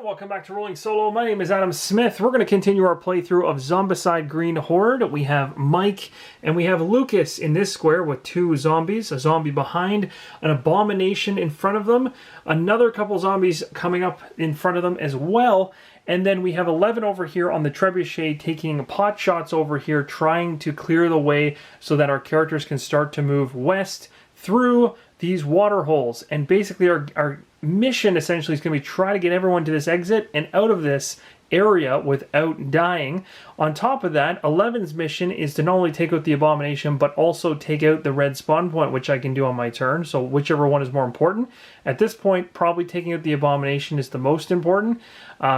welcome back to Rolling Solo. My name is Adam Smith. We're going to continue our playthrough of Zombicide Green Horde. We have Mike and we have Lucas in this square with two zombies, a zombie behind, an abomination in front of them, another couple zombies coming up in front of them as well, and then we have 11 over here on the trebuchet taking pot shots over here, trying to clear the way so that our characters can start to move west through these water holes. And basically our mission essentially is going to be try to get everyone to this exit and out of this area without dying. On top of that, 11's mission is to not only take out the abomination but also take out the red spawn point, which I can do on my turn, so whichever one is more important. At this point, probably taking out the abomination is the most important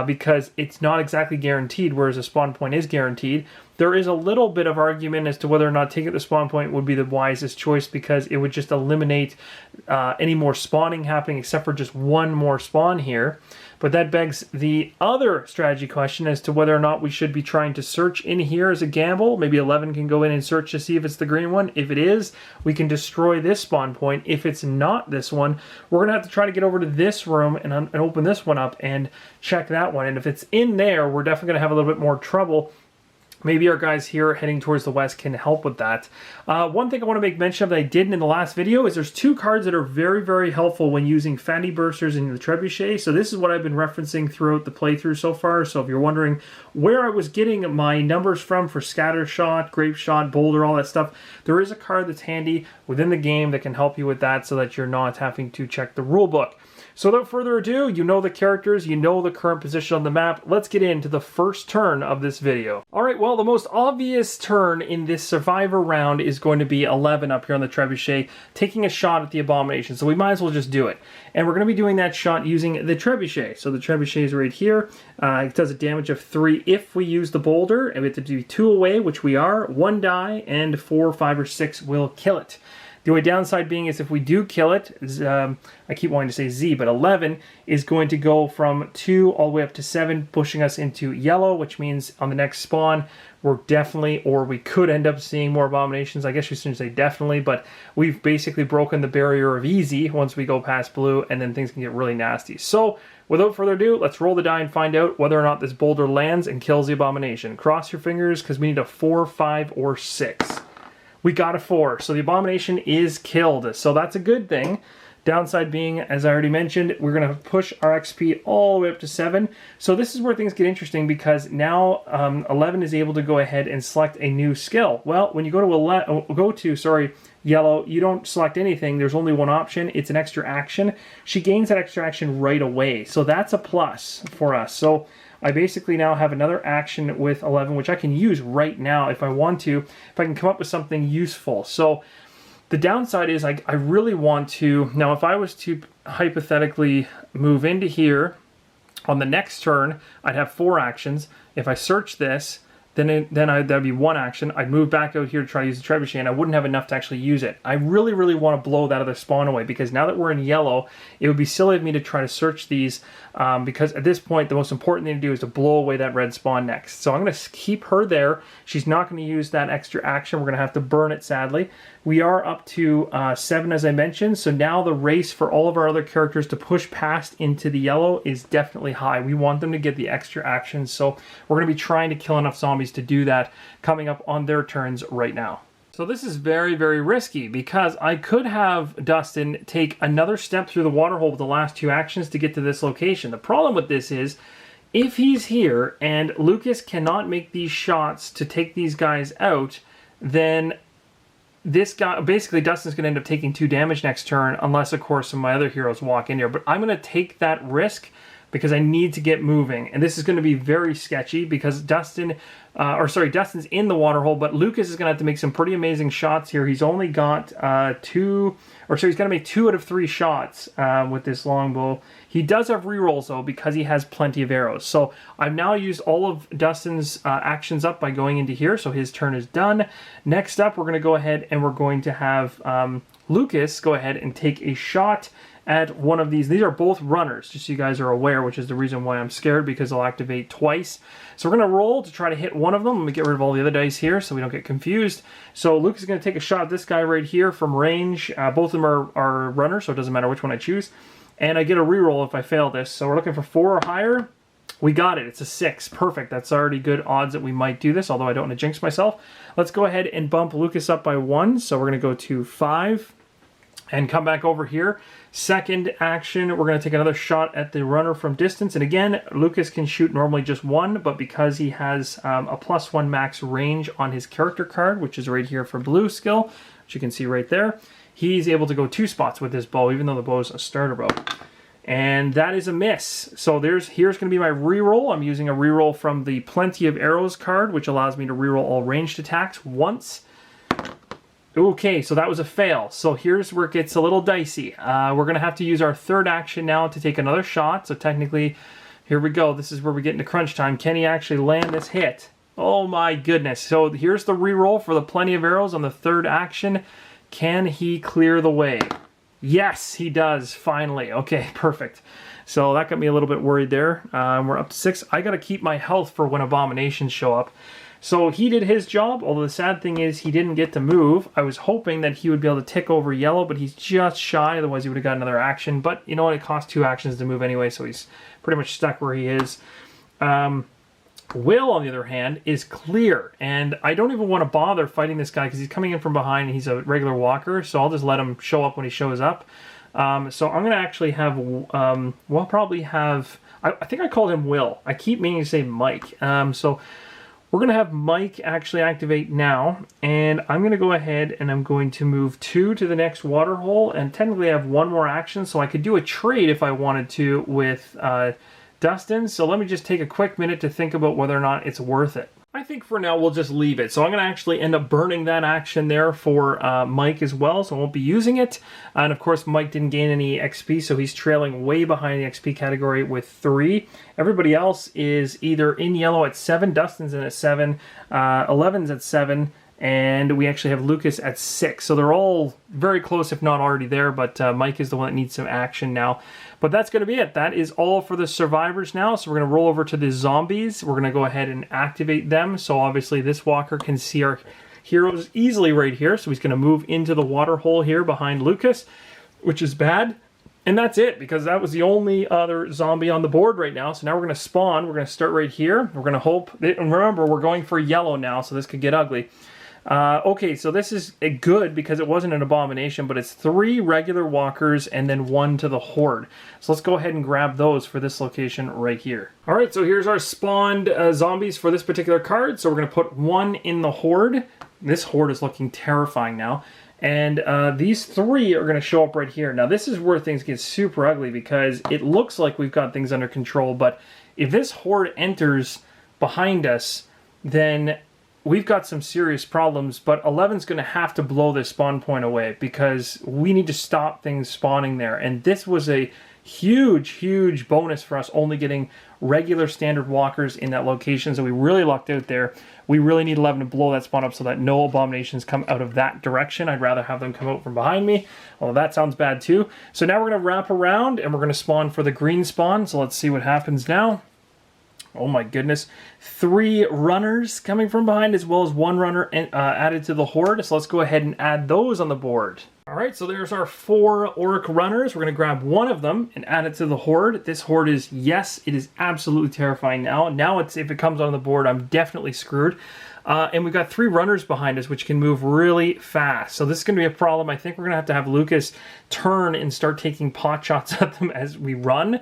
because it's not exactly guaranteed, whereas a spawn point is guaranteed. There is a little bit of argument as to whether or not taking out the spawn point would be the wisest choice, because it would just eliminate any more spawning happening except for just one more spawn here. But that begs the other strategy question as to whether or not we should be trying to search in here as a gamble. Maybe 11 can go in and search to see if it's the green one. If it is, we can destroy this spawn point. If it's not this one, we're going to have to try to get over to this room and open this one up and check that one. And if it's in there, we're definitely going to have a little bit more trouble. Maybe our guys here heading towards the west can help with that. One thing I want to make mention of that I didn't in the last video is there's two cards that are very, very helpful when using Fanny Bursters in the trebuchet. So this is what I've been referencing throughout the playthrough so far. So if you're wondering where I was getting my numbers from for Scatter Shot, Grape Shot, Boulder, all that stuff, there is a card that's handy within the game that can help you with that so that you're not having to check the rule book. So without further ado, you know the characters, you know the current position on the map. Let's get into the first turn of this video. Alright, well, the most obvious turn in this Survivor round is going to be 11 up here on the trebuchet, taking a shot at the abomination. So we might as well just do it. And we're going to be doing that shot using the trebuchet. So the trebuchet is right here. It does a damage of 3 if we use the boulder. And we have to do 2 away, which we are. 1 die, and 4, 5, or 6 will kill it. The only downside being is if we do kill it, I keep wanting to say Z, but 11 is going to go from 2 all the way up to 7, pushing us into yellow, which means on the next spawn, we're definitely, or we could end up seeing more abominations. I guess you shouldn't say definitely, but we've basically broken the barrier of easy once we go past blue, and then things can get really nasty. So, without further ado, let's roll the die and find out whether or not this boulder lands and kills the abomination. Cross your fingers, because we need a 4, 5, or 6. We got a 4, so the abomination is killed. So that's a good thing. Downside being, as I already mentioned, we're going to push our XP all the way up to 7. So this is where things get interesting, because now 11 is able to go ahead and select a new skill. Well, when you go to yellow, you don't select anything. There's only one option. It's an extra action. She gains that extra action right away. So that's a plus for us. So I basically now have another action with 11, which I can use right now if I want to, if I can come up with something useful. So the downside is I really want to, now if I was to hypothetically move into here, on the next turn, I'd have 4 actions. If I search this, then that'd be 1 action. I'd move back out here to try to use the trebuchet, and I wouldn't have enough to actually use it. I really, really want to blow that other spawn away, because now that we're in yellow, it would be silly of me to try to search these, because at this point, the most important thing to do is to blow away that red spawn next. So I'm going to keep her there. She's not going to use that extra action. We're going to have to burn it, sadly. We are up to 7, as I mentioned, so now the race for all of our other characters to push past into the yellow is definitely high. We want them to get the extra actions, so we're going to be trying to kill enough zombies to do that coming up on their turns right now. So this is very, very risky, because I could have Dustin take another step through the water hole with the last 2 actions to get to this location. The problem with this is, if he's here and Lucas cannot make these shots to take these guys out, then this guy, basically Dustin's going to end up taking 2 damage next turn, unless of course some of my other heroes walk in here. But I'm going to take that risk because I need to get moving. And this is going to be very sketchy, because Dustin's in the water hole, but Lucas is going to have to make some pretty amazing shots here. He's only got he's got to make 2 out of 3 shots with this longbow. He does have rerolls though, because he has plenty of arrows. So I've now used all of Dustin's actions up by going into here, so his turn is done. Next up, we're going to go ahead and we're going to have Lucas go ahead and take a shot at one of these. These are both runners, just so you guys are aware, which is the reason why I'm scared, because they'll activate twice. So we're going to roll to try to hit one of them. Let me get rid of all the other dice here so we don't get confused. So Lucas is going to take a shot at this guy right here from range. Both of them are runners, so it doesn't matter which one I choose. And I get a reroll if I fail this. So we're looking for 4 or higher. We got it. It's a 6. Perfect. That's already good odds that we might do this, although I don't want to jinx myself. Let's go ahead and bump Lucas up by 1. So we're going to go to 5 and come back over here. Second action, we're going to take another shot at the runner from distance. And again, Lucas can shoot normally just 1, but because he has a +1 max range on his character card, which is right here for blue skill, which you can see right there, he's able to go 2 spots with this bow, even though the bow is a starter bow. And that is a miss. So here's going to be my reroll. I'm using a reroll from the Plenty of Arrows card, which allows me to reroll all ranged attacks once. Okay, so that was a fail. So here's where it gets a little dicey. We're going to have to use our third action now to take another shot. So technically, here we go. This is where we get into crunch time. Can he actually land this hit? Oh my goodness. So here's the reroll for the Plenty of Arrows on the third action. Can he clear the way? Yes, he does, finally. Okay, perfect. So that got me a little bit worried there. We're up to 6. I got to keep my health for when abominations show up. So he did his job, although the sad thing is he didn't get to move. I was hoping that he would be able to tick over yellow, but he's just shy, otherwise he would have got another action. But you know what, it costs 2 actions to move anyway, so he's pretty much stuck where he is. Will, on the other hand, is clear, and I don't even want to bother fighting this guy because he's coming in from behind and he's a regular walker, so I'll just let him show up when he shows up. So I'm going to actually have, we'll probably have, I think I called him Will. I keep meaning to say Mike. So we're going to have Mike actually activate now, and I'm going to go ahead and I'm going to move 2 to the next water hole, and technically I have 1 more action, so I could do a trade if I wanted to with Dustin, so let me just take a quick minute to think about whether or not it's worth it. I think for now we'll just leave it. So I'm going to actually end up burning that action there for Mike as well, so I won't be using it. And of course Mike didn't gain any XP, so he's trailing way behind the XP category with 3. Everybody else is either in yellow at 7, Dustin's in at 7, 11's at 7, and we actually have Lucas at 6. So they're all very close, if not already there, but Mike is the one that needs some action now. But that's going to be it. That is all for the survivors now. So we're going to roll over to the zombies. We're going to go ahead and activate them. So obviously this walker can see our heroes easily right here. So he's going to move into the water hole here behind Lucas, which is bad. And that's it, because that was the only other zombie on the board right now. So now we're going to spawn. We're going to start right here. We're going to hope, and remember, we're going for yellow now, so this could get ugly. Okay, so this is good because it wasn't an abomination, but it's 3 regular walkers and then 1 to the horde. So let's go ahead and grab those for this location right here. All right, so here's our spawned zombies for this particular card. So we're going to put 1 in the horde. This horde is looking terrifying now. And these 3 are going to show up right here. Now this is where things get super ugly because it looks like we've got things under control, but if this horde enters behind us, then we've got some serious problems, but 11's going to have to blow this spawn point away because we need to stop things spawning there. And this was a huge bonus for us only getting regular standard walkers in that location, so we really lucked out there. We really need 11 to blow that spawn up so that no abominations come out of that direction. I'd rather have them come out from behind me, although that sounds bad too. So now we're going to wrap around and we're going to spawn for the green spawn, so let's see what happens now. Oh my goodness. 3 runners coming from behind as well as 1 runner added to the horde. So let's go ahead and add those on the board. Alright, so there's our 4 orc runners. We're going to grab 1 of them and add it to the horde. This horde is, yes, it is absolutely terrifying now. Now if it comes on the board, I'm definitely screwed. And we've got 3 runners behind us, which can move really fast. So this is going to be a problem. I think we're going to have Lucas turn and start taking pot shots at them as we run.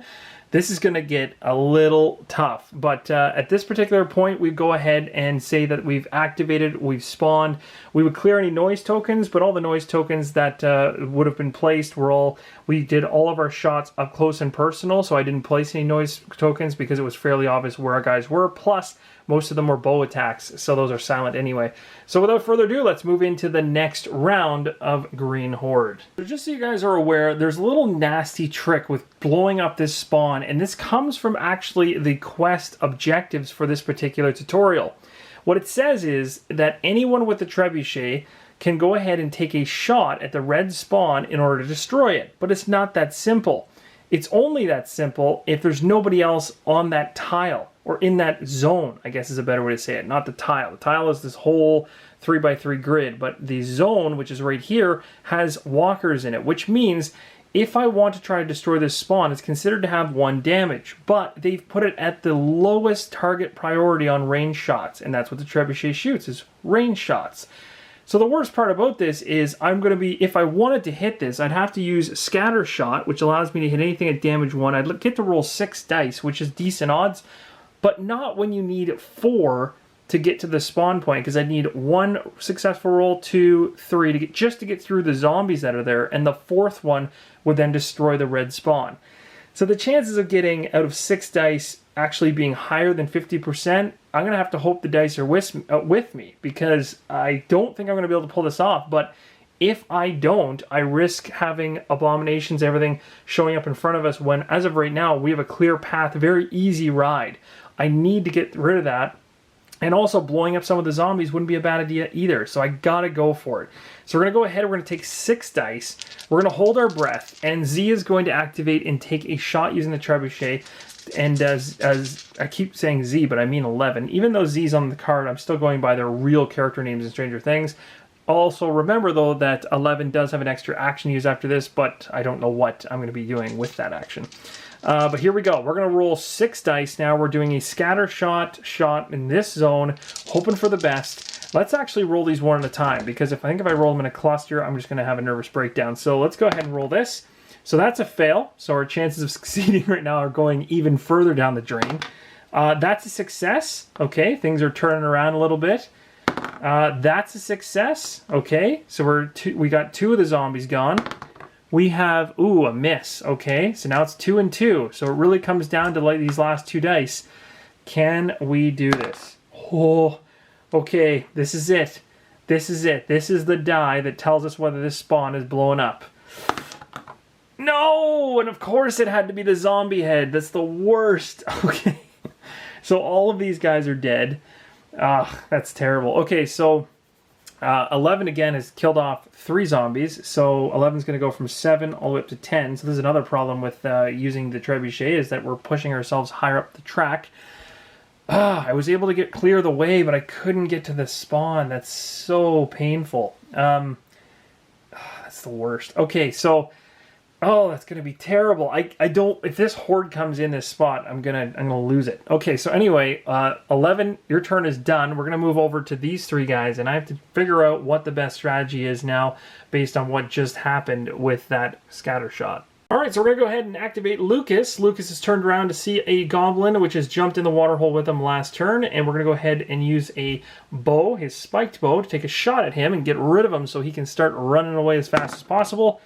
This is going to get a little tough, but at this particular point, we go ahead and say that we've activated, we've spawned. We would clear any noise tokens, but all the noise tokens that would have been placed were we did all of our shots up close and personal, so I didn't place any noise tokens because it was fairly obvious where our guys were, plus most of them were bow attacks, so those are silent anyway. So without further ado, let's move into the next round of Green Horde. So just so you guys are aware, there's a little nasty trick with blowing up this spawn, and this comes from actually the quest objectives for this particular tutorial. What it says is that anyone with a trebuchet can go ahead and take a shot at the red spawn in order to destroy it, but it's not that simple. It's only that simple if there's nobody else on that tile, or in that zone, I guess is a better way to say it, not the tile. The tile is this whole 3x3 grid, but the zone, which is right here, has walkers in it, which means If I want to try to destroy this spawn, it's considered to have 1 damage, but they've put it at the lowest target priority on range shots, and that's what the trebuchet shoots, is range shots. So the worst part about this is I'm going to be, if I wanted to hit this, I'd have to use scatter shot, which allows me to hit anything at damage 1. I'd get to roll 6 dice, which is decent odds, but not when you need 4 to get to the spawn point, because I'd need 1 successful roll, 2, 3 to get just to get through the zombies that are there, and the 4th one would then destroy the red spawn. So the chances of getting out of 6 dice actually being higher than 50%, I'm going to have to hope the dice are with me, because I don't think I'm going to be able to pull this off. But if I don't, I risk having abominations, everything showing up in front of us when, as of right now, we have a clear path, very easy ride. I need to get rid of that. And also blowing up some of the zombies wouldn't be a bad idea either. So I gotta go for it. So we're gonna go ahead, we're gonna take 6 dice. We're gonna hold our breath, and Z is going to activate and take a shot using the trebuchet. And as I keep saying Z, but I mean 11. Even though Z's on the card, I'm still going by their real character names in Stranger Things. Also remember though that 11 does have an extra action used after this, but I don't know what I'm gonna be doing with that action. But here we go. We're going to roll 6 dice now. We're doing a scatter shot in this zone, hoping for the best. Let's actually roll these one at a time, because if I roll them in a cluster, I'm just going to have a nervous breakdown. So let's go ahead and roll this. So that's a fail. So our chances of succeeding right now are going even further down the drain. That's a success. Okay, things are turning around a little bit. That's a success. Okay, so we got 2 of the zombies gone. We have, ooh, a miss. Okay, so now it's 2 and 2. So it really comes down to like these last 2 dice. Can we do this? Oh, okay, this is it. This is it. This is the die that tells us whether this spawn is blowing up. No! And of course it had to be the zombie head. That's the worst. Okay. So all of these guys are dead. That's terrible. Okay, so 11 again has killed off 3 zombies, so 11's going to go from 7 all the way up to 10. So this is another problem with using the trebuchet, is that we're pushing ourselves higher up the track. I was able to get clear of the way, but I couldn't get to the spawn. That's so painful. That's the worst. Okay, so that's gonna be terrible. I don't. If this horde comes in this spot, I'm gonna lose it. Okay, so anyway, 11, your turn is done. We're gonna move over to these 3 guys, and I have to figure out what the best strategy is now, based on what just happened with that scatter shot. All right, so we're gonna go ahead and activate Lucas. Lucas has turned around to see a goblin, which has jumped in the water hole with him last turn, and we're gonna go ahead and use a bow, his spiked bow, to take a shot at him and get rid of him so he can start running away as fast as possible.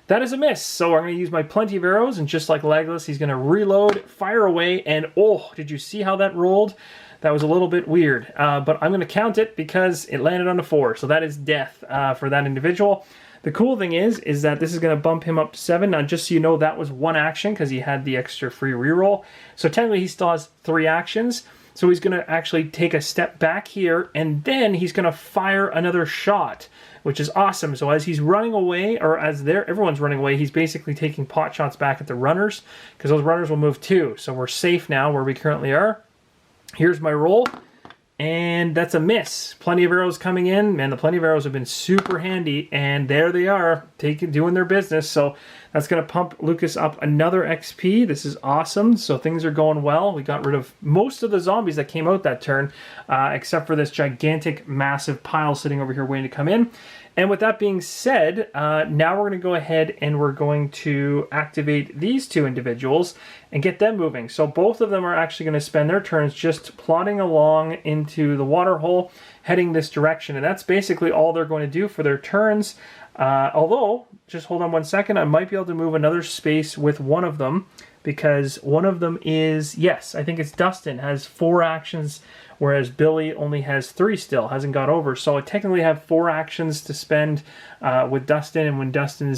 That is a miss, so I'm going to use my plenty of arrows, and just like Legolas, he's going to reload, fire away, and oh, did you see how that rolled? That was a little bit weird, but I'm going to count it because it landed on a 4, so that is death for that individual. The cool thing is that this is going to bump him up to 7. Now, just so you know, that was 1 action because he had the extra free reroll. So technically, he still has 3 actions. So he's going to actually take a step back here, and then he's going to fire another shot, which is awesome. So as he's running away, or as everyone's running away, he's basically taking pot shots back at the runners, because those runners will move too. So we're safe now where we currently are. Here's my roll, and that's a miss. Plenty of arrows coming in. Man, the plenty of arrows have been super handy, and there they are, doing their business. So that's going to pump Lucas up another XP. This is awesome. So things are going well. We got rid of most of the zombies that came out that turn, except for this gigantic, massive pile sitting over here waiting to come in. And with that being said, now we're going to go ahead and we're going to activate these 2 individuals and get them moving. So both of them are actually going to spend their turns just plodding along into the water hole, heading this direction. And that's basically all they're going to do for their turns. Although, just hold on 1 second, I might be able to move another space with one of them, because one of them is, yes, I think it's Dustin, has 4 actions, whereas Billy only has 3 still, hasn't got over. So I technically have 4 actions to spend with Dustin, and when Dustin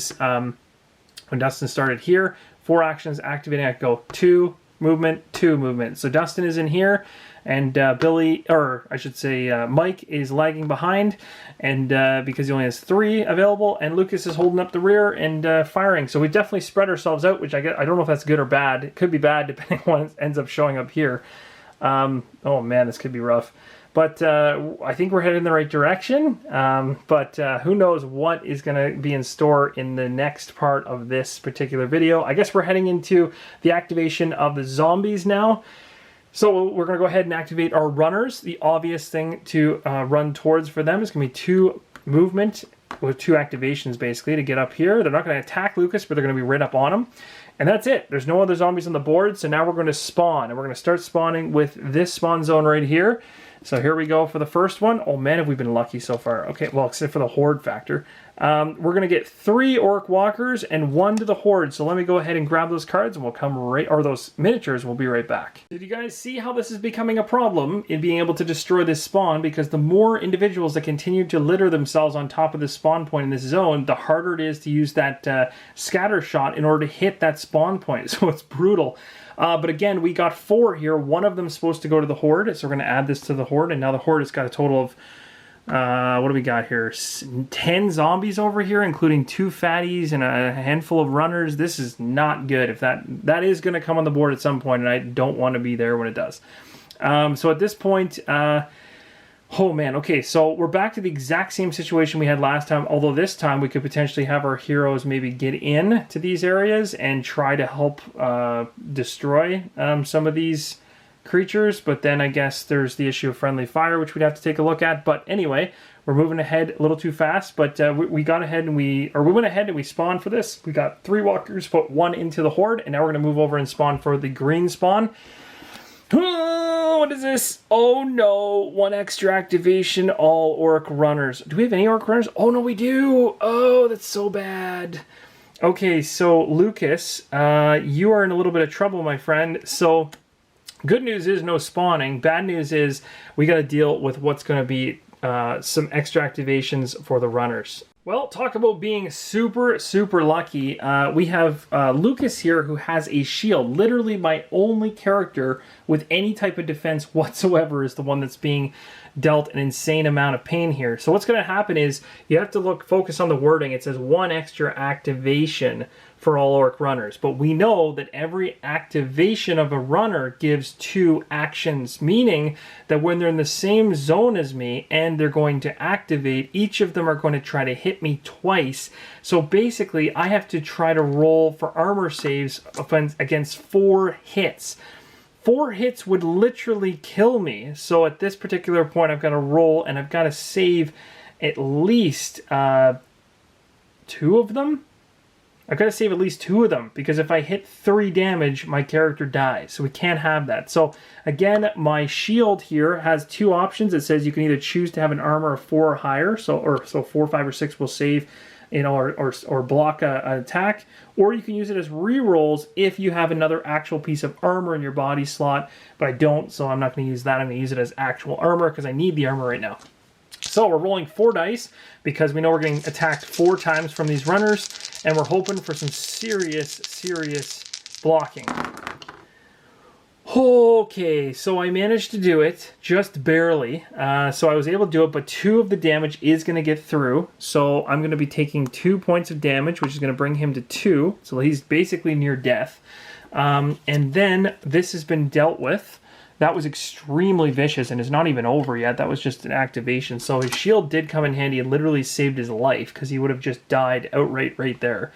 started here, 4 actions activating, I go 2 movement, 2 movement. So Dustin is in here, and Billy, or I should say Mike, is lagging behind, and because he only has 3 available, and Lucas is holding up the rear and firing. So we definitely spread ourselves out, which I don't know if that's good or bad. It could be bad depending on what ends up showing up here. Oh man, this could be rough. But I think we're headed in the right direction. But who knows what is going to be in store in the next part of this particular video. I guess we're heading into the activation of the zombies now. So we're going to go ahead and activate our runners. The obvious thing to run towards for them is going to be 2 movement with 2 activations basically to get up here. They're not going to attack Lucas, but they're going to be right up on him. And that's it. There's no other zombies on the board. So now we're going to spawn. And we're going to start spawning with this spawn zone right here. So here we go for the first one. Oh man, have we been lucky so far. Okay, well, except for the horde factor. We're going to get 3 orc walkers and 1 to the horde. So let me go ahead and grab those cards and we'll come right, or those miniatures, we'll be right back. Did you guys see how this is becoming a problem in being able to destroy this spawn? Because the more individuals that continue to litter themselves on top of this spawn point in this zone, the harder it is to use that scatter shot in order to hit that spawn point. So it's brutal. But again, we got 4 here. 1 of them is supposed to go to the horde, so we're going to add this to the horde, and now the horde has got a total of, what do we got here? 10 zombies over here, including 2 fatties and a handful of runners. This is not good. If that is going to come on the board at some point, and I don't want to be there when it does. So at this point, oh man, okay, so we're back to the exact same situation we had last time, although this time we could potentially have our heroes maybe get in to these areas and try to help destroy some of these creatures, but then I guess there's the issue of friendly fire, which we'd have to take a look at. But anyway, we're moving ahead a little too fast, but we got ahead and we went ahead and we spawned for this. We got 3 walkers, put 1 into the horde, and now we're going to move over and spawn for the green spawn. Oh, what is this? Oh no, 1 extra activation, all orc runners. Do we have any orc runners? Oh no, we do. Oh, that's so bad. Okay, so Lucas, you are in a little bit of trouble, my friend. So good news is no spawning. Bad news is we got to deal with what's going to be some extra activations for the runners. Well, talk about being super, super lucky. We have Lucas here who has a shield. Literally my only character with any type of defense whatsoever is the one that's being dealt an insane amount of pain here. So what's going to happen is you have to focus on the wording. It says 1 extra activation for all orc runners. But we know that every activation of a runner gives 2 actions, meaning that when they're in the same zone as me and they're going to activate, each of them are going to try to hit me twice. So basically, I have to try to roll for armor saves against 4 hits. 4 hits would literally kill me. So at this particular point, I've got to roll and I've got to save at least 2 of them. I've got to save at least 2 of them, because if I hit 3 damage, my character dies. So we can't have that. So again, my shield here has 2 options. It says you can either choose to have an armor of 4 or higher, so 4, 5, or 6 will save, you know, or block an attack, or you can use it as rerolls if you have another actual piece of armor in your body slot. But I don't, so I'm not going to use that. I'm going to use it as actual armor because I need the armor right now. So we're rolling 4 dice because we know we're getting attacked 4 times from these runners, and we're hoping for some serious blocking. Okay, so I managed to do it, just barely. So I was able to do it, but 2 of the damage is going to get through. So I'm going to be taking 2 points of damage, which is going to bring him to 2. So he's basically near death. And then this has been dealt with. That was extremely vicious and is not even over yet. That was just an activation. So his shield did come in handy and literally saved his life, because he would have just died outright right there.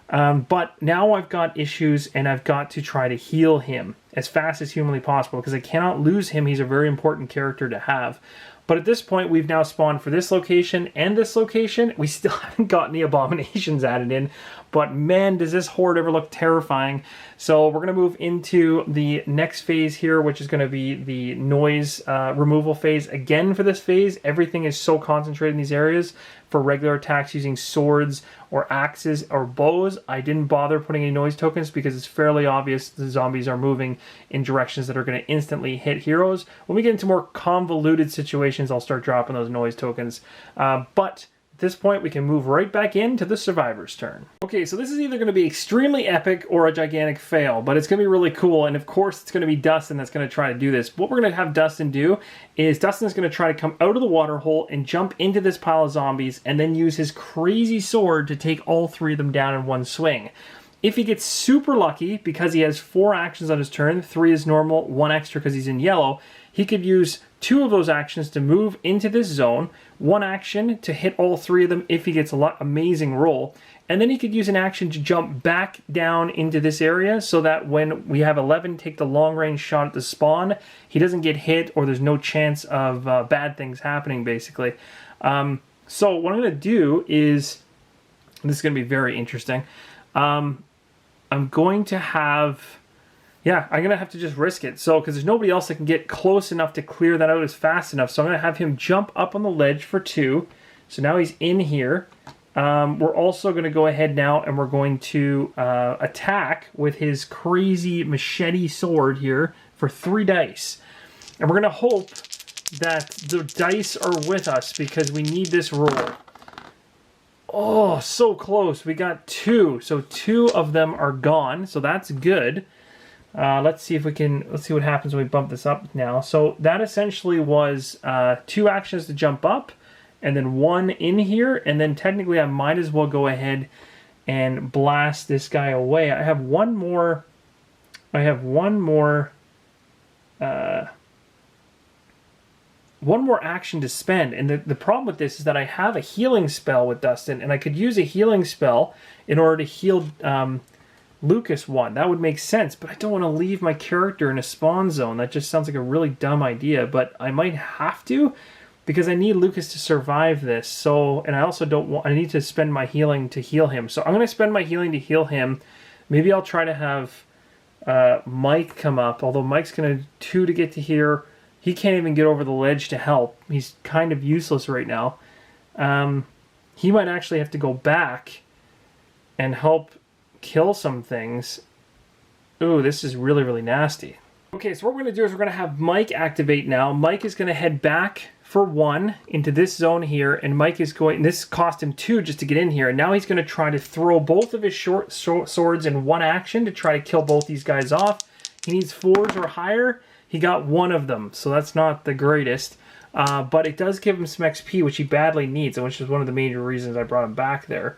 But now I've got issues, and I've got to try to heal him as fast as humanly possible, because I cannot lose him. He's a very important character to have. But at this point, we've now spawned for this location and this location. We still haven't got any abominations added in, but man, does this horde ever look terrifying. So we're going to move into the next phase here, which is going to be the noise removal phase. Again, for this phase, everything is so concentrated in these areas. For regular attacks using swords or axes or bows, I didn't bother putting any noise tokens because it's fairly obvious the zombies are moving in directions that are going to instantly hit heroes. When we get into more convoluted situations, I'll start dropping those noise tokens. But at this point, we can move right back into the survivor's turn. Okay, so this is either going to be extremely epic or a gigantic fail, but it's going to be really cool. And of course, it's going to be Dustin that's going to try to do this. What we're going to have Dustin do is Dustin's going to try to come out of the water hole and jump into this pile of zombies and then use his crazy sword to take all 3 of them down in one swing. If he gets super lucky, because he has 4 actions on his turn, 3 is normal, 1 extra because he's in yellow, he could use 2 of those actions to move into this zone, 1 action to hit all 3 of them if he gets a amazing roll, and then he could use an action to jump back down into this area so that when we have 11 take the long range shot at the spawn, he doesn't get hit or there's no chance of bad things happening, basically. So what I'm going to do is, this is going to be very interesting, I'm going to have... Yeah, I'm going to have to just risk it. So, because there's nobody else that can get close enough to clear that out as fast enough. So I'm going to have him jump up on the ledge for 2. So now he's in here. We're also going to go ahead now and we're going to attack with his crazy machete sword here for 3 dice. And we're going to hope that the dice are with us because we need this roll. Oh, so close. We got 2. So 2 of them are gone. So that's good. Let's see if we can, let's see what happens when we bump this up now. So that essentially was 2 actions to jump up and then 1 in here. And then technically I might as well go ahead and blast this guy away. I have one more action to spend. And the problem with this is that I have a healing spell with Dustin and I could use a healing spell in order to heal Lucas 1. That would make sense, but I don't want to leave my character in a spawn zone. That just sounds like a really dumb idea, but I might have to because I need Lucas to survive this. So, and I also don't want, I need to spend my healing to heal him. So I'm going to spend my healing to heal him. Maybe I'll try to have Mike come up, although Mike's going to 2 to get to here. He can't even get over the ledge to help. He's kind of useless right now. He might actually have to go back and help kill some things. Ooh, this is really, really nasty. Okay, so what we're going to do is we're going to have Mike activate now. Mike is going to head back for 1 into this zone here, and Mike is going, this cost him 2 just to get in here, and now he's going to try to throw both of his short swords in 1 action to try to kill both these guys off. He needs 4s or higher. He got 1 of them, so that's not the greatest. But it does give him some XP, which he badly needs, and which is one of the major reasons I brought him back there.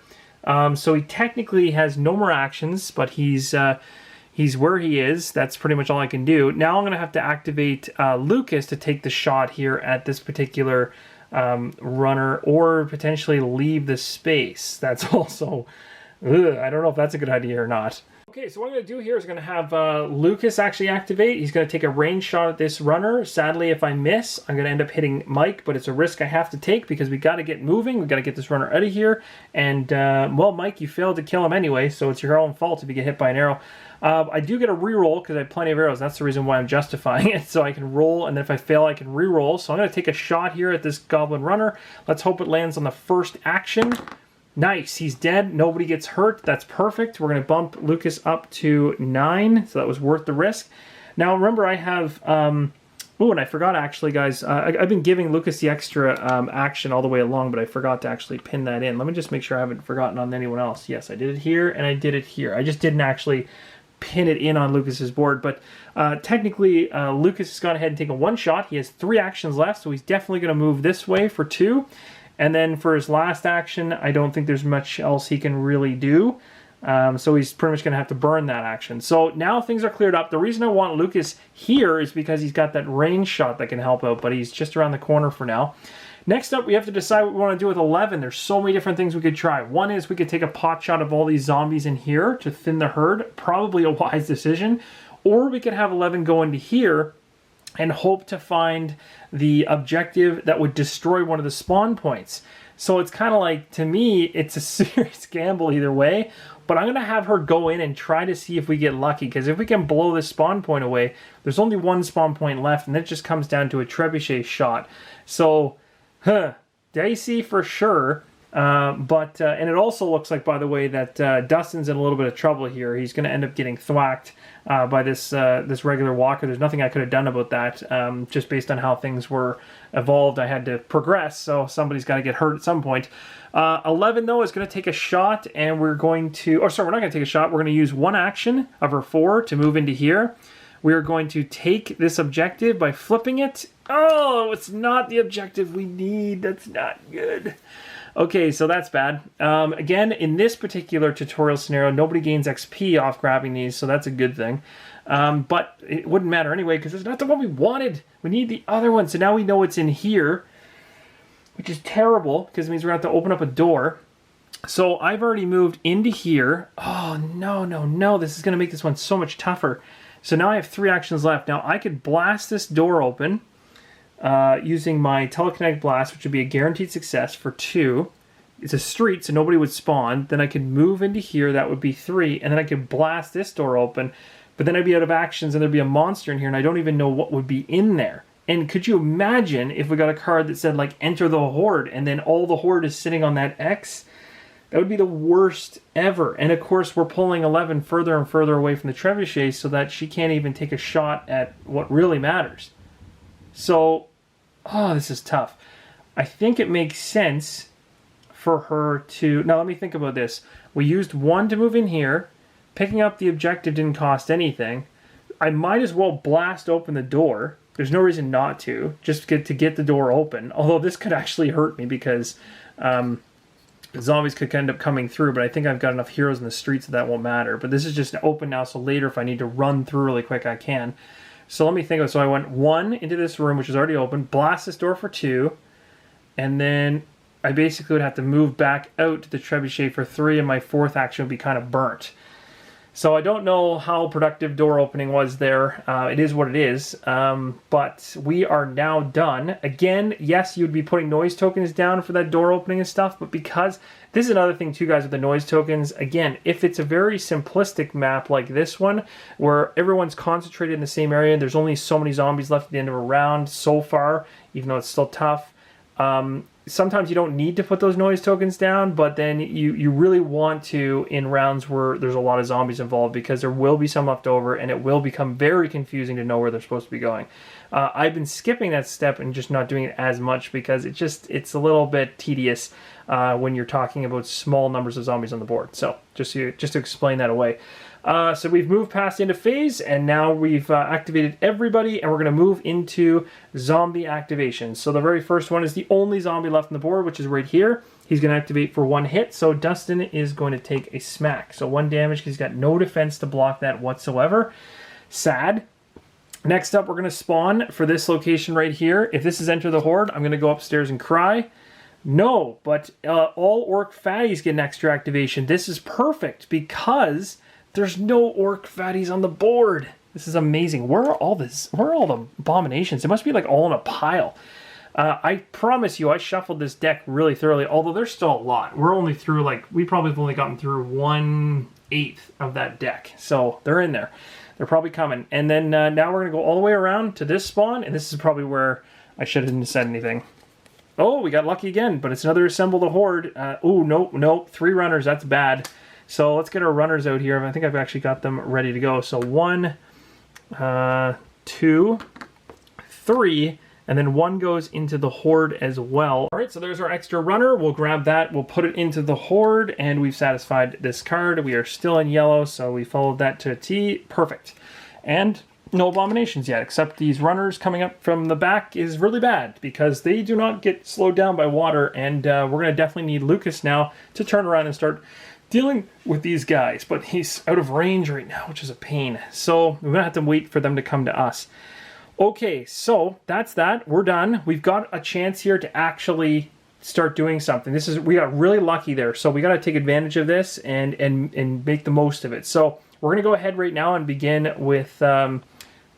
So he technically has no more actions, but he's where he is. That's pretty much all I can do. Now I'm going to have to activate Lucas to take the shot here at this particular runner, or potentially leave the space. That's also... I don't know if that's a good idea or not. Okay, so what I'm going to do here is going to have Lucas actually activate. He's going to take a range shot at this runner. Sadly, if I miss, I'm going to end up hitting Mike, but it's a risk I have to take because we got to get moving. We got to get this runner out of here. And, well, Mike, you failed to kill him anyway, so it's your own fault if you get hit by an arrow. I do get a reroll because I have plenty of arrows. That's the reason why I'm justifying it, so I can roll, and then if I fail, I can reroll. So I'm going to take a shot here at this goblin runner. Let's hope it lands on the first action. Nice, he's dead. Nobody gets hurt. That's perfect. We're going to bump Lucas up to 9, so that was worth the risk. Now, remember, I have... oh, and I forgot, actually, guys. I've been giving Lucas the extra action all the way along, but I forgot to actually pin that in. Let me just make sure I haven't forgotten on anyone else. Yes, I did it here, and I did it here. I just didn't actually pin it in on Lucas's board, but technically, Lucas has gone ahead and taken 1 shot. He has 3 actions left, so he's definitely going to move this way for 2. And then for his last action, I don't think there's much else he can really do. So he's pretty much going to have to burn that action. So now things are cleared up. The reason I want Lucas here is because he's got that range shot that can help out, but he's just around the corner for now. Next up, we have to decide what we want to do with 11. There's so many different things we could try. One is we could take a pot shot of all these zombies in here to thin the herd. Probably a wise decision. Or we could have 11 go into here and hope to find the objective that would destroy one of the spawn points. So it's kind of like, to me, it's a serious gamble either way, but I'm going to have her go in and try to see if we get lucky, because if we can blow this spawn point away, there's only 1 spawn point left, and it just comes down to a trebuchet shot. So, dicey for sure. And it also looks like, by the way, that Dustin's in a little bit of trouble here. He's going to end up getting thwacked by this regular walker. There's nothing I could have done about that. Just based on how things were evolved, I had to progress, so somebody's got to get hurt at some point. 11, though, is going to take a shot, and we're going to... Oh, sorry, we're not going to take a shot. We're going to use 1 action of her 4 to move into here. We are going to take this objective by flipping it. Oh, it's not the objective we need. That's not good. Okay, so that's bad. Again, in this particular tutorial scenario, nobody gains XP off grabbing these, so that's a good thing. But it wouldn't matter anyway because it's not the one we wanted. We need the other one. So now we know it's in here, which is terrible because it means we're going to have to open up a door. So I've already moved into here. Oh, no, no, no. This is going to make this one so much tougher. So now I have 3 actions left. Now I could blast this door open using my telekinetic blast, which would be a guaranteed success for 2. It's a street, so nobody would spawn. Then I could move into here. That would be 3. And then I could blast this door open. But then I'd be out of actions and there'd be a monster in here and I don't even know what would be in there. And could you imagine if we got a card that said, like, enter the Horde, and then all the Horde is sitting on that X? That would be the worst ever. And of course, we're pulling 11 further and further away from the trebuchet so that she can't even take a shot at what really matters. So, oh, this is tough. I think it makes sense for her to... Now, let me think about this. We used 1 to move in here. Picking up the objective didn't cost anything. I might as well blast open the door. There's no reason not to. Just to get the door open. Although this could actually hurt me because zombies could end up coming through. But I think I've got enough heroes in the streets that won't matter. But this is just open now, so later if I need to run through really quick, I can. So let me think of it. So I went 1 into this room, which is already open. Blast this door for 2. And then I basically would have to move back out to the trebuchet for 3. And my 4th action would be kind of burnt. So I don't know how productive door opening was there. It is what it is. But we are now done. Again, yes, you'd be putting noise tokens down for that door opening and stuff. But because this is another thing too, guys, with the noise tokens. Again, if it's a very simplistic map like this one, where everyone's concentrated in the same area, there's only so many zombies left at the end of a round so far, even though it's still tough. Sometimes you don't need to put those noise tokens down, but then you really want to in rounds where there's a lot of zombies involved because there will be some left over and it will become very confusing to know where they're supposed to be going. I've been skipping that step and just not doing it as much because it's a little bit tedious when you're talking about small numbers of zombies on the board. So just to explain that away. So we've moved past the end of phase, and now we've activated everybody, and we're going to move into zombie activation. So the very first one is the only zombie left on the board, which is right here. He's going to activate for 1 hit, so Dustin is going to take a smack. So 1 damage, because he's got no defense to block that whatsoever. Sad. Next up, we're going to spawn for this location right here. If this is Enter the Horde, I'm going to go upstairs and cry. No, but all orc fatties get an extra activation. This is perfect, because... there's no orc fatties on the board. This is amazing. Where are all the abominations? It must be like all in a pile. I promise you, I shuffled this deck really thoroughly, although there's still a lot. We're only through, like, we probably have only gotten through 1/8 of that deck. So they're in there. They're probably coming. And then now we're going to go all the way around to this spawn, and this is probably where I shouldn't have said anything. Oh, we got lucky again, but it's another Assemble the Horde. Oh, nope. 3 runners, that's bad. So let's get our runners out here. I think I've actually got them ready to go. So 1, 2, 3, and then 1 goes into the Horde as well. All right, so there's our extra runner. We'll grab that. We'll put it into the Horde, and we've satisfied this card. We are still in yellow, so we followed that to a T. Perfect. And no abominations yet, except these runners coming up from the back is really bad because they do not get slowed down by water, and we're going to definitely need Lucas now to turn around and start dealing with these guys, but he's out of range right now, which is a pain. So we're gonna have to wait for them to come to us. Okay, so that's that. We're done. We've got a chance here to actually start doing something. We got really lucky there, so we got to take advantage of this and make the most of it. So we're gonna go ahead right now and begin with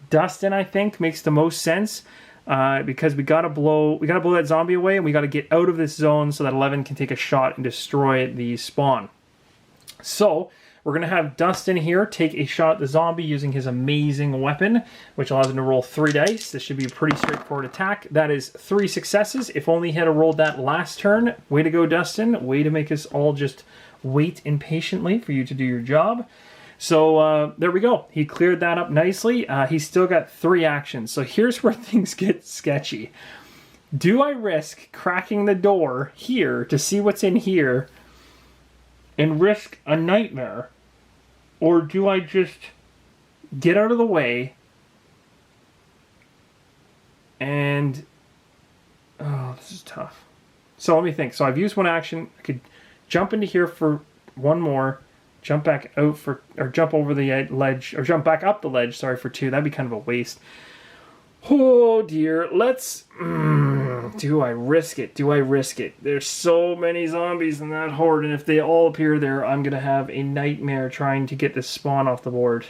Dustin. I think makes the most sense. Because we gotta blow that zombie away, and we gotta get out of this zone so that 11 can take a shot and destroy the spawn. So we're going to have Dustin here take a shot at the zombie using his amazing weapon, which allows him to roll 3 dice. This should be a pretty straightforward attack. That is 3 successes. If only he had rolled that last turn. Way to go, Dustin. Way to make us all just wait impatiently for you to do your job. So there we go. He cleared that up nicely. He's still got 3 actions. So here's where things get sketchy. Do I risk cracking the door here to see what's in here and risk a nightmare, or do I just get out of the way and... oh, this is tough. So let me think. So I've used 1 action. I could jump into here for 1 more, Jump back out for, or jump over the ledge, or jump back up the ledge, sorry, for 2. That'd be kind of a waste. Oh dear, let's... do I risk it? Do I risk it? There's so many zombies in that horde, and if they all appear there, I'm going to have a nightmare trying to get this spawn off the board.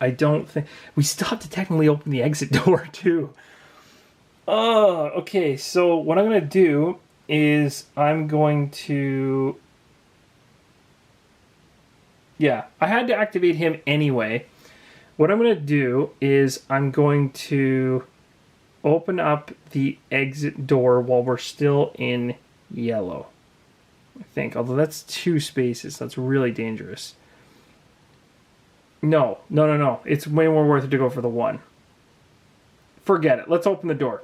I don't think... We still have to technically open the exit door, too. Oh, okay, so what I'm going to do is I'm going to... Yeah, I had to activate him anyway. What I'm going to do is I'm going to open up the exit door while we're still in yellow. I think, although that's 2 spaces. That's really dangerous. No. It's way more worth it to go for the 1. Forget it. Let's open the door.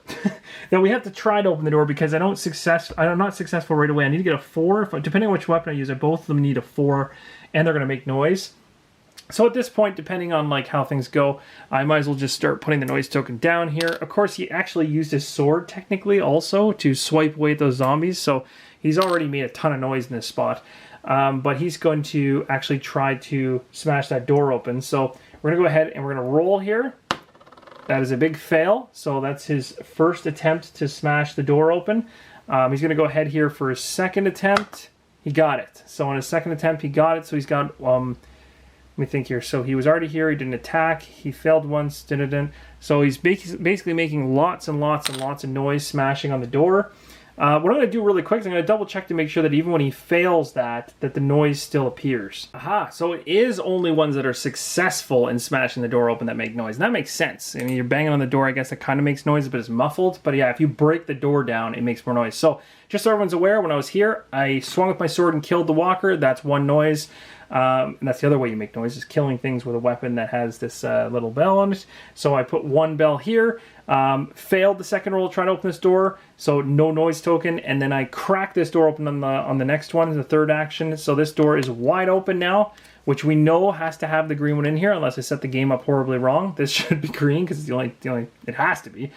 Now we have to try to open the door because I'm not successful right away. I need to get a 4. Depending on which weapon I use, both of them need a 4, and they're going to make noise. So at this point, depending on like how things go, I might as well just start putting the noise token down here. Of course, he actually used his sword technically also to swipe away those zombies, so he's already made a ton of noise in this spot. But he's going to actually try to smash that door open. So we're going to go ahead and we're going to roll here. That is a big fail, so that's his first attempt to smash the door open. He's going to go ahead here for his second attempt. He got it. So on his second attempt, he got it, so he's got... Let me think here. So he was already here. He didn't attack. He failed once. Didn't. So he's basically making lots and lots and lots of noise smashing on the door. What I'm going to do really quick is I'm going to double check to make sure that even when he fails that the noise still appears. Aha, so it is only ones that are successful in smashing the door open that make noise. And that makes sense. I mean, you're banging on the door, I guess that kind of makes noise, but it's muffled. But yeah, if you break the door down, it makes more noise. So just so everyone's aware, when I was here, I swung with my sword and killed the walker. That's 1 noise. And that's the other way you make noise, is killing things with a weapon that has this little bell on it. So I put 1 bell here, failed the second roll to try to open this door, so no noise token, and then I cracked this door open on the next one, the third action. So this door is wide open now, which we know has to have the green one in here, unless I set the game up horribly wrong. This should be green, because it's the only, it has to be.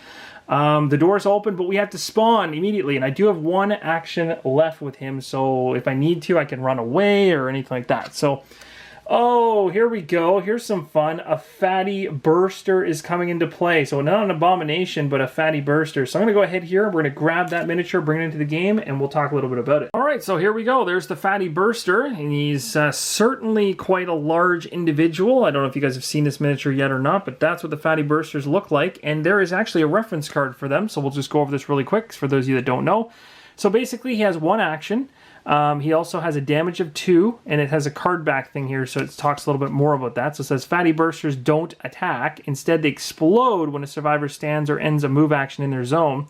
The door's open, but we have to spawn immediately, and I do have 1 action left with him, so if I need to, I can run away or anything like that. So, oh, here we go. Here's some fun. A fatty burster is coming into play. So not an abomination, but a fatty burster. So I'm going to go ahead here. We're going to grab that miniature, bring it into the game, and we'll talk a little bit about it. All right, so here we go. There's the fatty burster, and he's certainly quite a large individual. I don't know if you guys have seen this miniature yet or not, but that's what the fatty bursters look like, and there is actually a reference card for them, so we'll just go over this really quick for those of you that don't know. So basically, he has 1 action. He also has a damage of 2, and it has a card back thing here, so it talks a little bit more about that. So it says, fatty bursters don't attack. Instead, they explode when a survivor stands or ends a move action in their zone.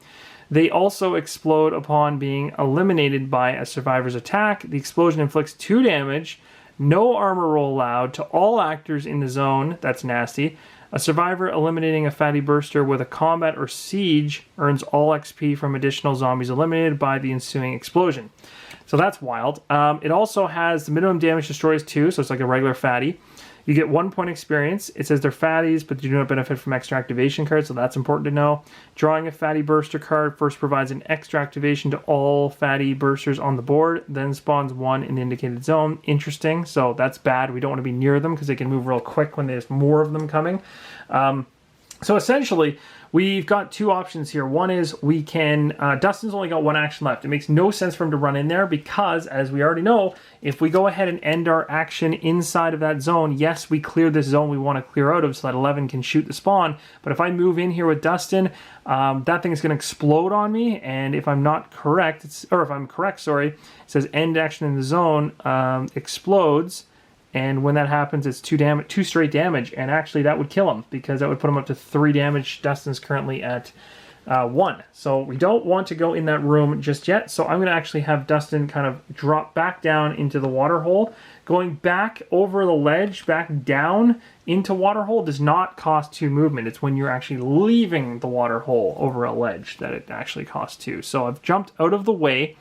They also explode upon being eliminated by a survivor's attack. The explosion inflicts 2 damage. No armor roll allowed to all actors in the zone. That's nasty. A survivor eliminating a fatty burster with a combat or siege earns all XP from additional zombies eliminated by the ensuing explosion. So that's wild. It also has the minimum damage destroys 2, so it's like a regular fatty. You get 1 point experience. It says they're fatties, but you do not benefit from extra activation cards, so that's important to know. Drawing a fatty burster card first provides an extra activation to all fatty bursters on the board, then spawns 1 in the indicated zone. Interesting, so that's bad. We don't want to be near them because they can move real quick when there's more of them coming. So essentially, we've got 2 options here. One is we can, Dustin's only got 1 action left. It makes no sense for him to run in there because, as we already know, if we go ahead and end our action inside of that zone, yes, we clear this zone we want to clear out of so that 11 can shoot the spawn. But if I move in here with Dustin, that thing is going to explode on me. And if I'm not correct, if I'm correct, sorry, it says end action in the zone explodes. And when that happens, it's 2 straight damage. And actually, that would kill him because that would put him up to 3 damage. Dustin's currently at 1. So we don't want to go in that room just yet. So I'm going to actually have Dustin kind of drop back down into the water hole. Going back over the ledge, back down into water hole does not cost 2 movement. It's when you're actually leaving the water hole over a ledge that it actually costs 2. So I've jumped out of the way.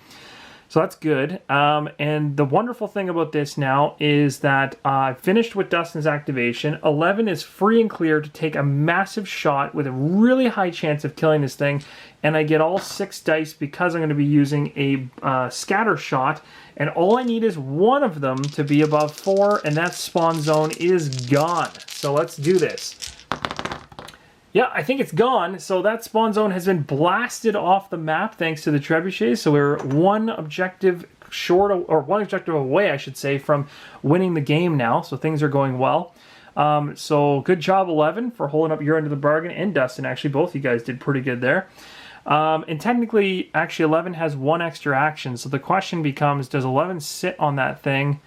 So that's good. And the wonderful thing about this now is that I finished with Dustin's activation. 11 is free and clear to take a massive shot with a really high chance of killing this thing. And I get all 6 dice because I'm going to be using a scatter shot. And all I need is one of them to be above 4, and that spawn zone is gone. So let's do this. Yeah, I think it's gone. So that spawn zone has been blasted off the map thanks to the trebuchets. So we're one objective short, or one objective away, I should say, from winning the game now. So things are going well. So good job, 11, for holding up your end of the bargain, and Dustin. Actually, both you guys did pretty good there. And technically, actually, 11 has 1 extra action. So the question becomes, does 11 sit on that thing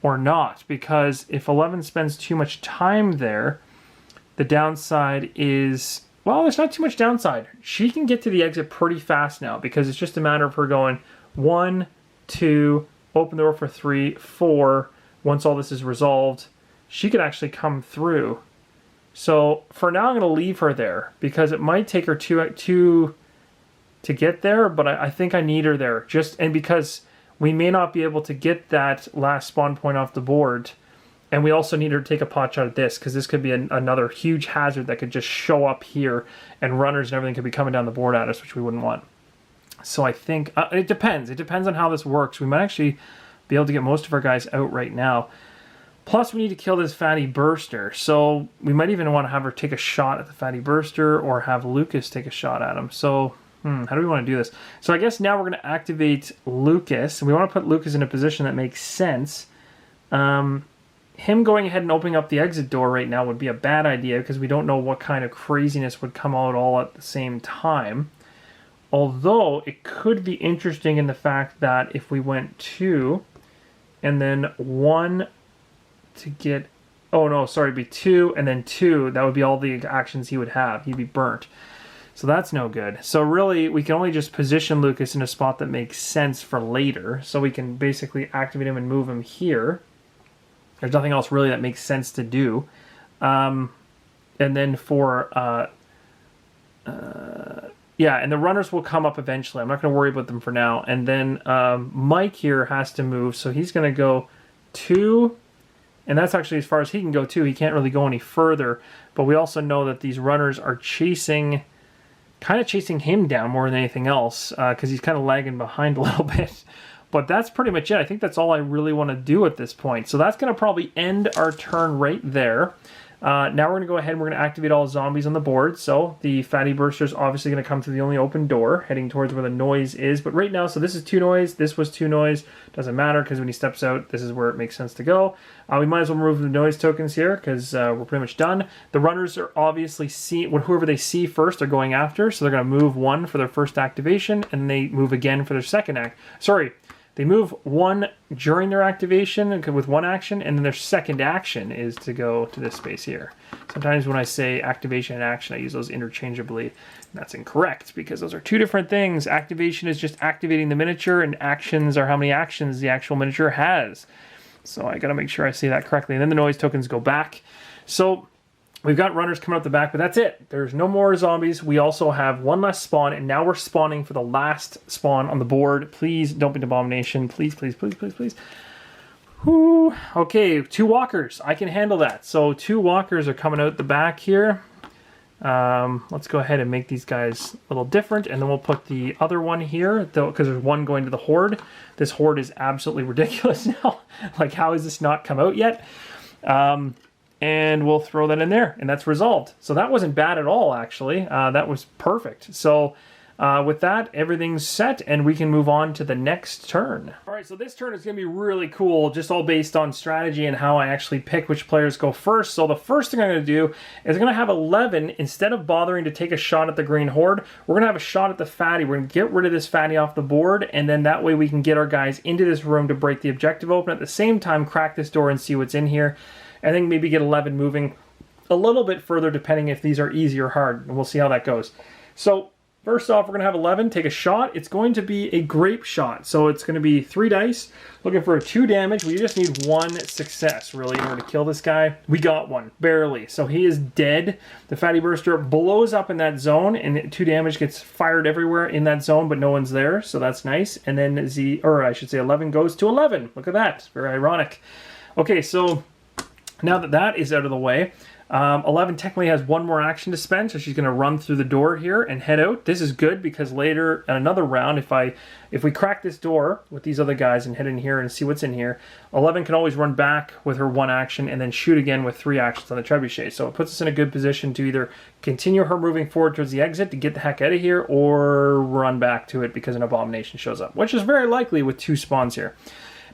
or not? Because if 11 spends too much time there, the downside is, well, there's not too much downside. She can get to the exit pretty fast now because it's just a matter of her going 1, 2, open the door for 3, 4. Once all this is resolved, she could actually come through. So for now, I'm going to leave her there because it might take her two to get there, but I think I need her there. And because we may not be able to get that last spawn point off the board. And we also need her to take a pot shot at this, because this could be another huge hazard that could just show up here, and runners and everything could be coming down the board at us, which we wouldn't want. So I think, it depends. It depends on how this works. We might actually be able to get most of our guys out right now. Plus, we need to kill this fatty burster. So we might even want to have her take a shot at the fatty burster, or have Lucas take a shot at him. So, how do we want to do this? So I guess now we're going to activate Lucas. And we want to put Lucas in a position that makes sense. Him going ahead and opening up the exit door right now would be a bad idea because we don't know what kind of craziness would come out all at the same time. Although it could be interesting in the fact that if we went 2 and then 1 to get... Oh no, sorry, it'd be 2 and then 2. That would be all the actions he would have. He'd be burnt. So that's no good. So really, we can only just position Lucas in a spot that makes sense for later. So we can basically activate him and move him here. There's nothing else really that makes sense to do. And then for... yeah, and the runners will come up eventually. I'm not going to worry about them for now. And then Mike here has to move, so he's going to go 2. And that's actually as far as he can go, too. He can't really go any further. But we also know that these runners are chasing... kind of chasing him down more than anything else, because he's kind of lagging behind a little bit. But that's pretty much it. I think that's all I really want to do at this point. So that's going to probably end our turn right there. Now we're going to go ahead and we're going to activate all zombies on the board. So the fatty burster is obviously going to come through the only open door, heading towards where the noise is. But right now, so this is 2 noise, this was 2 noise. Doesn't matter because when he steps out, this is where it makes sense to go. We might as well remove the noise tokens here because we're pretty much done. The runners are obviously whoever they see first, they're going after. So they're going to move 1 for their first activation, and they move again for their second they move 1 during their activation with 1 action, and then their second action is to go to this space here. Sometimes when I say activation and action, I use those interchangeably. That's incorrect, because those are 2 different things. Activation is just activating the miniature, and actions are how many actions the actual miniature has. So I gotta make sure I say that correctly. And then the noise tokens go back. So we've got runners coming up the back, but that's it. There's no more zombies. We also have 1 less spawn, and now we're spawning for the last spawn on the board. Please don't be an abomination. Please, please, please, please, please. Whew. Okay, 2 walkers. I can handle that. So 2 walkers are coming out the back here. Let's go ahead and make these guys a little different, and then we'll put the other one here, because there's 1 going to the Horde. This Horde is absolutely ridiculous now. Like, how has this not come out yet? And we'll throw that in there, and that's resolved. So that wasn't bad at all, actually. That was perfect. So with that, everything's set, and we can move on to the next turn. All right, so this turn is going to be really cool, just all based on strategy and how I actually pick which players go first. So the first thing I'm going to do is I'm going to have 11, instead of bothering to take a shot at the green horde, we're going to have a shot at the fatty. We're going to get rid of this fatty off the board, and then that way we can get our guys into this room to break the objective open. At the same time, crack this door and see what's in here. I think maybe get 11 moving a little bit further, depending if these are easy or hard, and we'll see how that goes. So First off, we're going to have 11 take a shot. It's going to be a grape shot. So it's going to be 3 dice. Looking for a 2 damage. We just need 1 success, really, in order to kill this guy. We got 1, barely. So he is dead. The Fatty Burster blows up in that zone, and 2 damage gets fired everywhere in that zone, but no one's there. So that's nice. And then 11 goes to 11. Look at that. Very ironic. Okay, so now that that is out of the way, 11 technically has 1 more action to spend, so she's going to run through the door here and head out. This is good because later in another round, if we crack this door with these other guys and head in here and see what's in here, 11 can always run back with her 1 action and then shoot again with 3 actions on the trebuchet. So it puts us in a good position to either continue her moving forward towards the exit to get the heck out of here, or run back to it because an abomination shows up, which is very likely with 2 spawns here.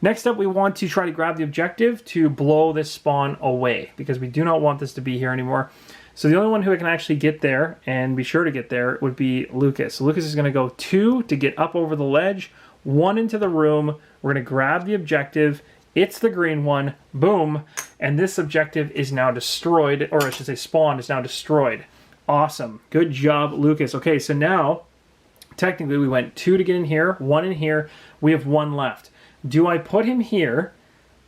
Next up, we want to try to grab the objective to blow this spawn away, because we do not want this to be here anymore. So the only one who can actually get there, and be sure to get there, would be Lucas. So Lucas is going to go 2 to get up over the ledge, 1 into the room. We're going to grab the objective. It's the green one. Boom. And this objective is now destroyed, or I should say spawn is now destroyed. Awesome. Good job, Lucas. Okay, so now, technically we went 2 to get in here, 1 in here. We have 1 left. Do I put him here,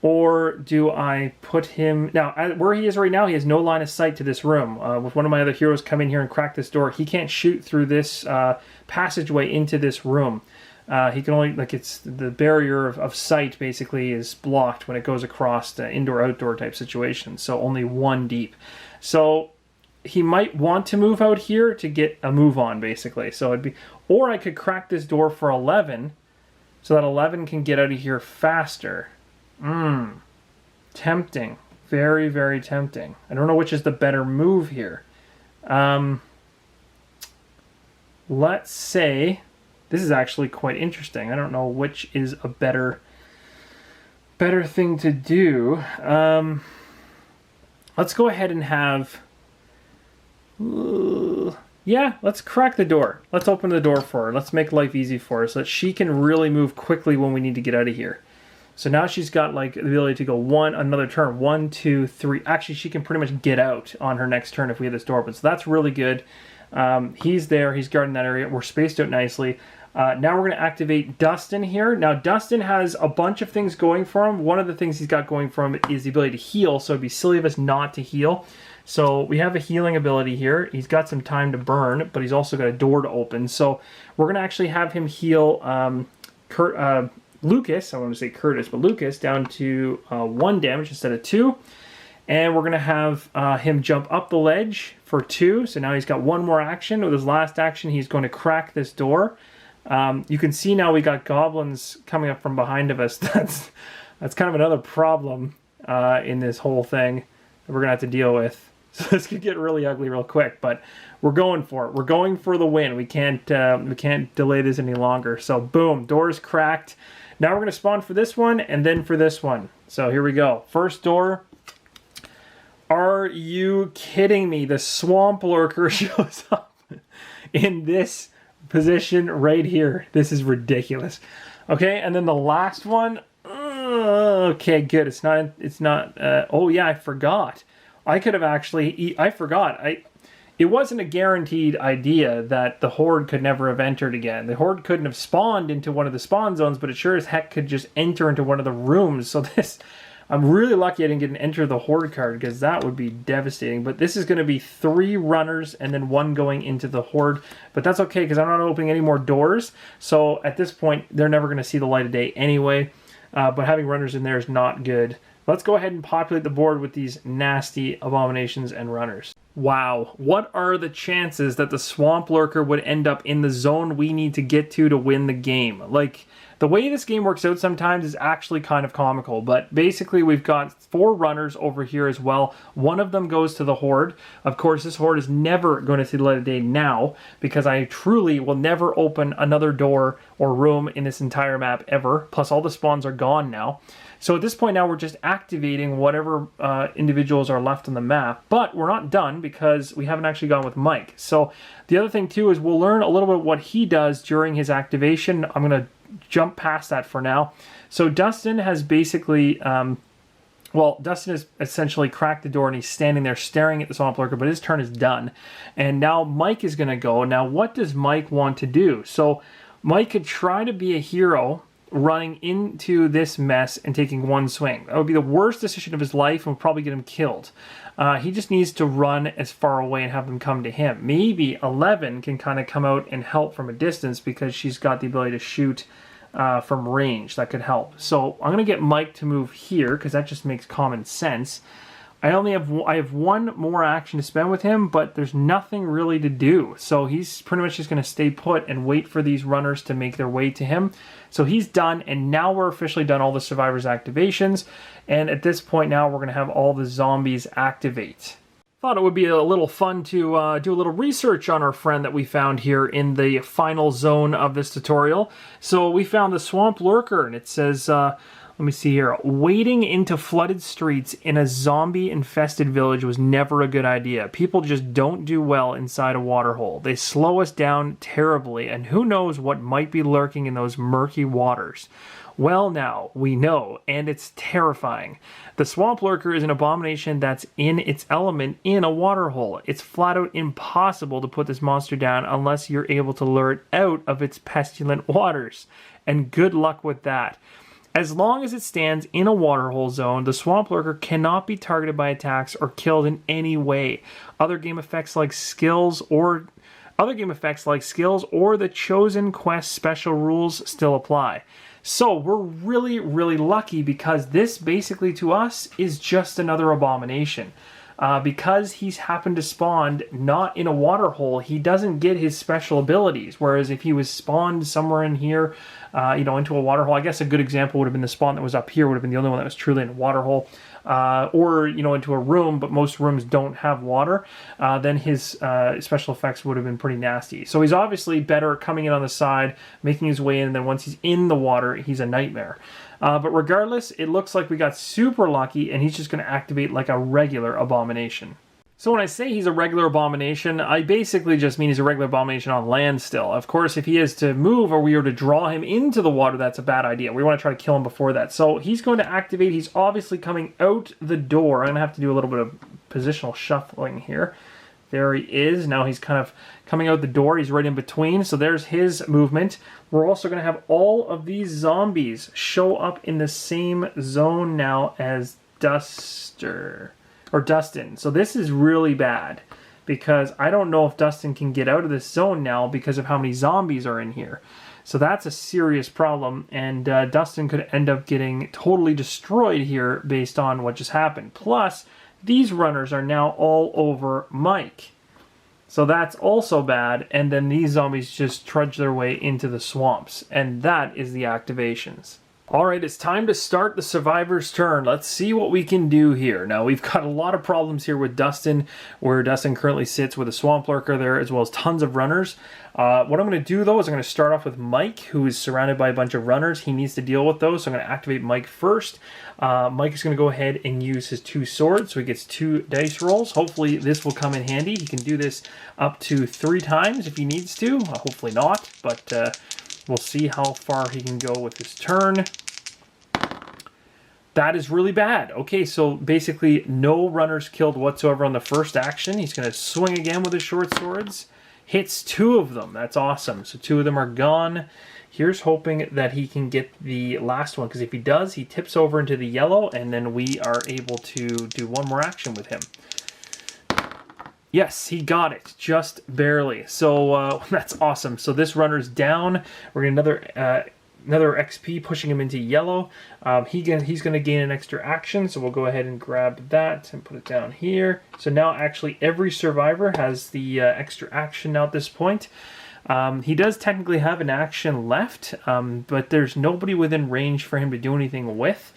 or do I put him... Now, where he is right now, he has no line of sight to this room. With one of my other heroes come in here and crack this door, he can't shoot through this passageway into this room. He can only... it's the barrier of sight, basically, is blocked when it goes across the indoor-outdoor type situation. So only 1 deep. So he might want to move out here to get a move on, basically. So it'd be... Or I could crack this door for 11... so that 11 can get out of here faster. Tempting. Very, very tempting. I don't know which is the better move here. Let's say... This is actually quite interesting. I don't know which is a better thing to do. Let's go ahead and have... Yeah, let's crack the door. Let's open the door for her. Let's make life easy for her so that she can really move quickly when we need to get out of here. So now she's got like the ability to go another turn. 1, 2, 3. Actually, she can pretty much get out on her next turn if we have this door open. So that's really good. He's there. He's guarding that area. We're spaced out nicely. Now we're going to activate Dustin here. Now Dustin has a bunch of things going for him. One of the things he's got going for him is the ability to heal. So it'd be silly of us not to heal. So we have a healing ability here. He's got some time to burn, but he's also got a door to open. So we're going to actually have him heal Lucas, I want to say Curtis, but Lucas down to 1 damage instead of 2. And we're going to have him jump up the ledge for 2. So now he's got 1 more action. With his last action, he's going to crack this door. You can see now we got goblins coming up from behind of us. That's kind of another problem in this whole thing that we're going to have to deal with. So this could get really ugly real quick, but we're going for it. We're going for the win. We can't delay this any longer. So boom, door's cracked. Now we're going to spawn for this one and then for this one. So here we go. First door. Are you kidding me? The swamp lurker shows up in this position right here. This is ridiculous. Okay, and then the last one. Okay, good. It's not. Oh yeah, I forgot. I could have actually... I forgot. It wasn't a guaranteed idea that the Horde could never have entered again. The Horde couldn't have spawned into one of the spawn zones, but it sure as heck could just enter into one of the rooms. So this... I'm really lucky I didn't get an Enter the Horde card, because that would be devastating. But this is going to be 3 runners and then 1 going into the Horde. But that's okay, because I'm not opening any more doors. So at this point, they're never going to see the light of day anyway. But having runners in there is not good. Let's go ahead and populate the board with these nasty abominations and runners. Wow, what are the chances that the Swamp Lurker would end up in the zone we need to get to win the game? Like, the way this game works out sometimes is actually kind of comical, but basically we've got 4 runners over here as well. One of them goes to the Horde. Of course, this Horde is never going to see the light of day now, because I truly will never open another door or room in this entire map ever. Plus, all the spawns are gone now. So at this point now, we're just activating whatever individuals are left on the map, but we're not done because we haven't actually gone with Mike. So the other thing too is we'll learn a little bit what he does during his activation. I'm going to jump past that for now. So Dustin has basically, well, Well, Dustin has essentially cracked the door and he's standing there staring at the swamp lurker, but his turn is done. And now Mike is going to go. Now, what does Mike want to do? So Mike could try to be a hero running into this mess and taking one swing. That would be the worst decision of his life and would probably get him killed. He just needs to run as far away and have them come to him. Maybe 11 can kind of come out and help from a distance because she's got the ability to shoot from range. That could help. So I'm going to get Mike to move here because that just makes common sense. I have one more action to spend with him, but there's nothing really to do. So he's pretty much just going to stay put and wait for these runners to make their way to him. So he's done, and now we're officially done all the survivors' activations. And at this point now, we're going to have all the zombies activate. Thought it would be a little fun to do a little research on our friend that we found here in the final zone of this tutorial. So we found the swamp lurker, and it says... let me see here. Wading into flooded streets in a zombie-infested village was never a good idea. People just don't do well inside a waterhole. They slow us down terribly, and who knows what might be lurking in those murky waters. Well, now, we know, and it's terrifying. The swamp lurker is an abomination that's in its element in a waterhole. It's flat out impossible to put this monster down unless you're able to lure it out of its pestilent waters. And good luck with that. As long as it stands in a waterhole zone, the swamp lurker cannot be targeted by attacks or killed in any way. Other game effects like skills or the chosen quest special rules still apply. So we're really, really lucky because this basically to us is just another abomination. Because he's happened to spawn not in a waterhole, he doesn't get his special abilities. Whereas if he was spawned somewhere in here, into a waterhole, I guess a good example would have been the spawn that was up here, would have been the only one that was truly in a waterhole. Or, into a room, but most rooms don't have water, then his special effects would have been pretty nasty. So he's obviously better coming in on the side, making his way in, and then once he's in the water, he's a nightmare. But regardless, it looks like we got super lucky, and he's just going to activate like a regular abomination. So when I say he's a regular abomination, I basically just mean he's a regular abomination on land still. Of course, if he is to move or we were to draw him into the water, that's a bad idea. We want to try to kill him before that. So he's going to activate. He's obviously coming out the door. I'm going to have to do a little bit of positional shuffling here. There he is. Now he's kind of coming out the door. He's right in between. So there's his movement. We're also going to have all of these zombies show up in the same zone now as Dustin. So this is really bad because I don't know if Dustin can get out of this zone now because of how many zombies are in here. So that's a serious problem, and Dustin could end up getting totally destroyed here based on what just happened. Plus, these runners are now all over Mike. So that's also bad, and then these zombies just trudge their way into the swamps, and that is the activations. Alright, it's time to start the survivor's turn. Let's see what we can do here. Now, we've got a lot of problems here with Dustin, where Dustin currently sits with a swamp lurker there, as well as tons of runners. What I'm going to do, though, is I'm going to start off with Mike, who is surrounded by a bunch of runners. He needs to deal with those, so I'm going to activate Mike first. Mike is going to go ahead and use his 2 swords, so he gets 2 dice rolls. Hopefully, this will come in handy. He can do this up to 3 times if he needs to. Hopefully not, but... we'll see how far he can go with his turn. That is really bad. Okay, so basically no runners killed whatsoever on the first action. He's going to swing again with his short swords. Hits 2 of them. That's awesome. So 2 of them are gone. Here's hoping that he can get the last one, because if he does, he tips over into the yellow, and then we are able to do one more action with him. Yes, he got it, just barely. So that's awesome. So this runner's down. We're going to another XP pushing him into yellow. He's going to gain an extra action, so we'll go ahead and grab that and put it down here. So now actually every survivor has the extra action now at this point. He does technically have an action left, but there's nobody within range for him to do anything with.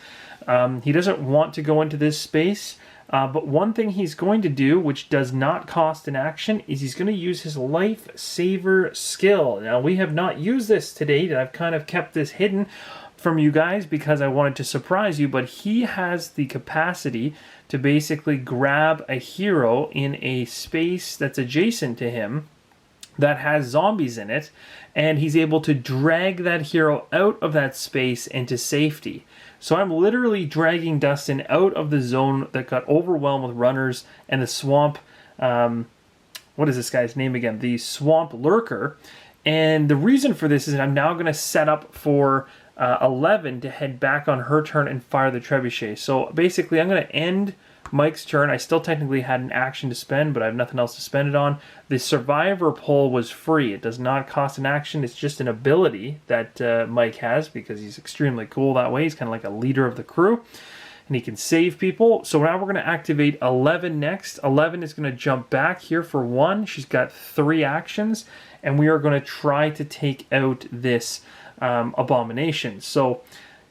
He doesn't want to go into this space. But one thing he's going to do, which does not cost an action, is he's going to use his Lifesaver skill. Now, we have not used this to date, and I've kind of kept this hidden from you guys because I wanted to surprise you, but he has the capacity to basically grab a hero in a space that's adjacent to him that has zombies in it, and he's able to drag that hero out of that space into safety. So I'm literally dragging Dustin out of the zone that got overwhelmed with runners and the swamp, what is this guy's name again? The swamp lurker. And the reason for this is I'm now going to set up for 11 to head back on her turn and fire the trebuchet. So basically I'm going to end Mike's turn. I still technically had an action to spend, but I have nothing else to spend it on. The survivor pull was free. It does not cost an action. It's just an ability that Mike has because he's extremely cool that way. He's kind of like a leader of the crew, and he can save people. So now we're going to activate 11 next. 11 is going to jump back here for 1. She's got 3 actions, and we are going to try to take out this abomination. So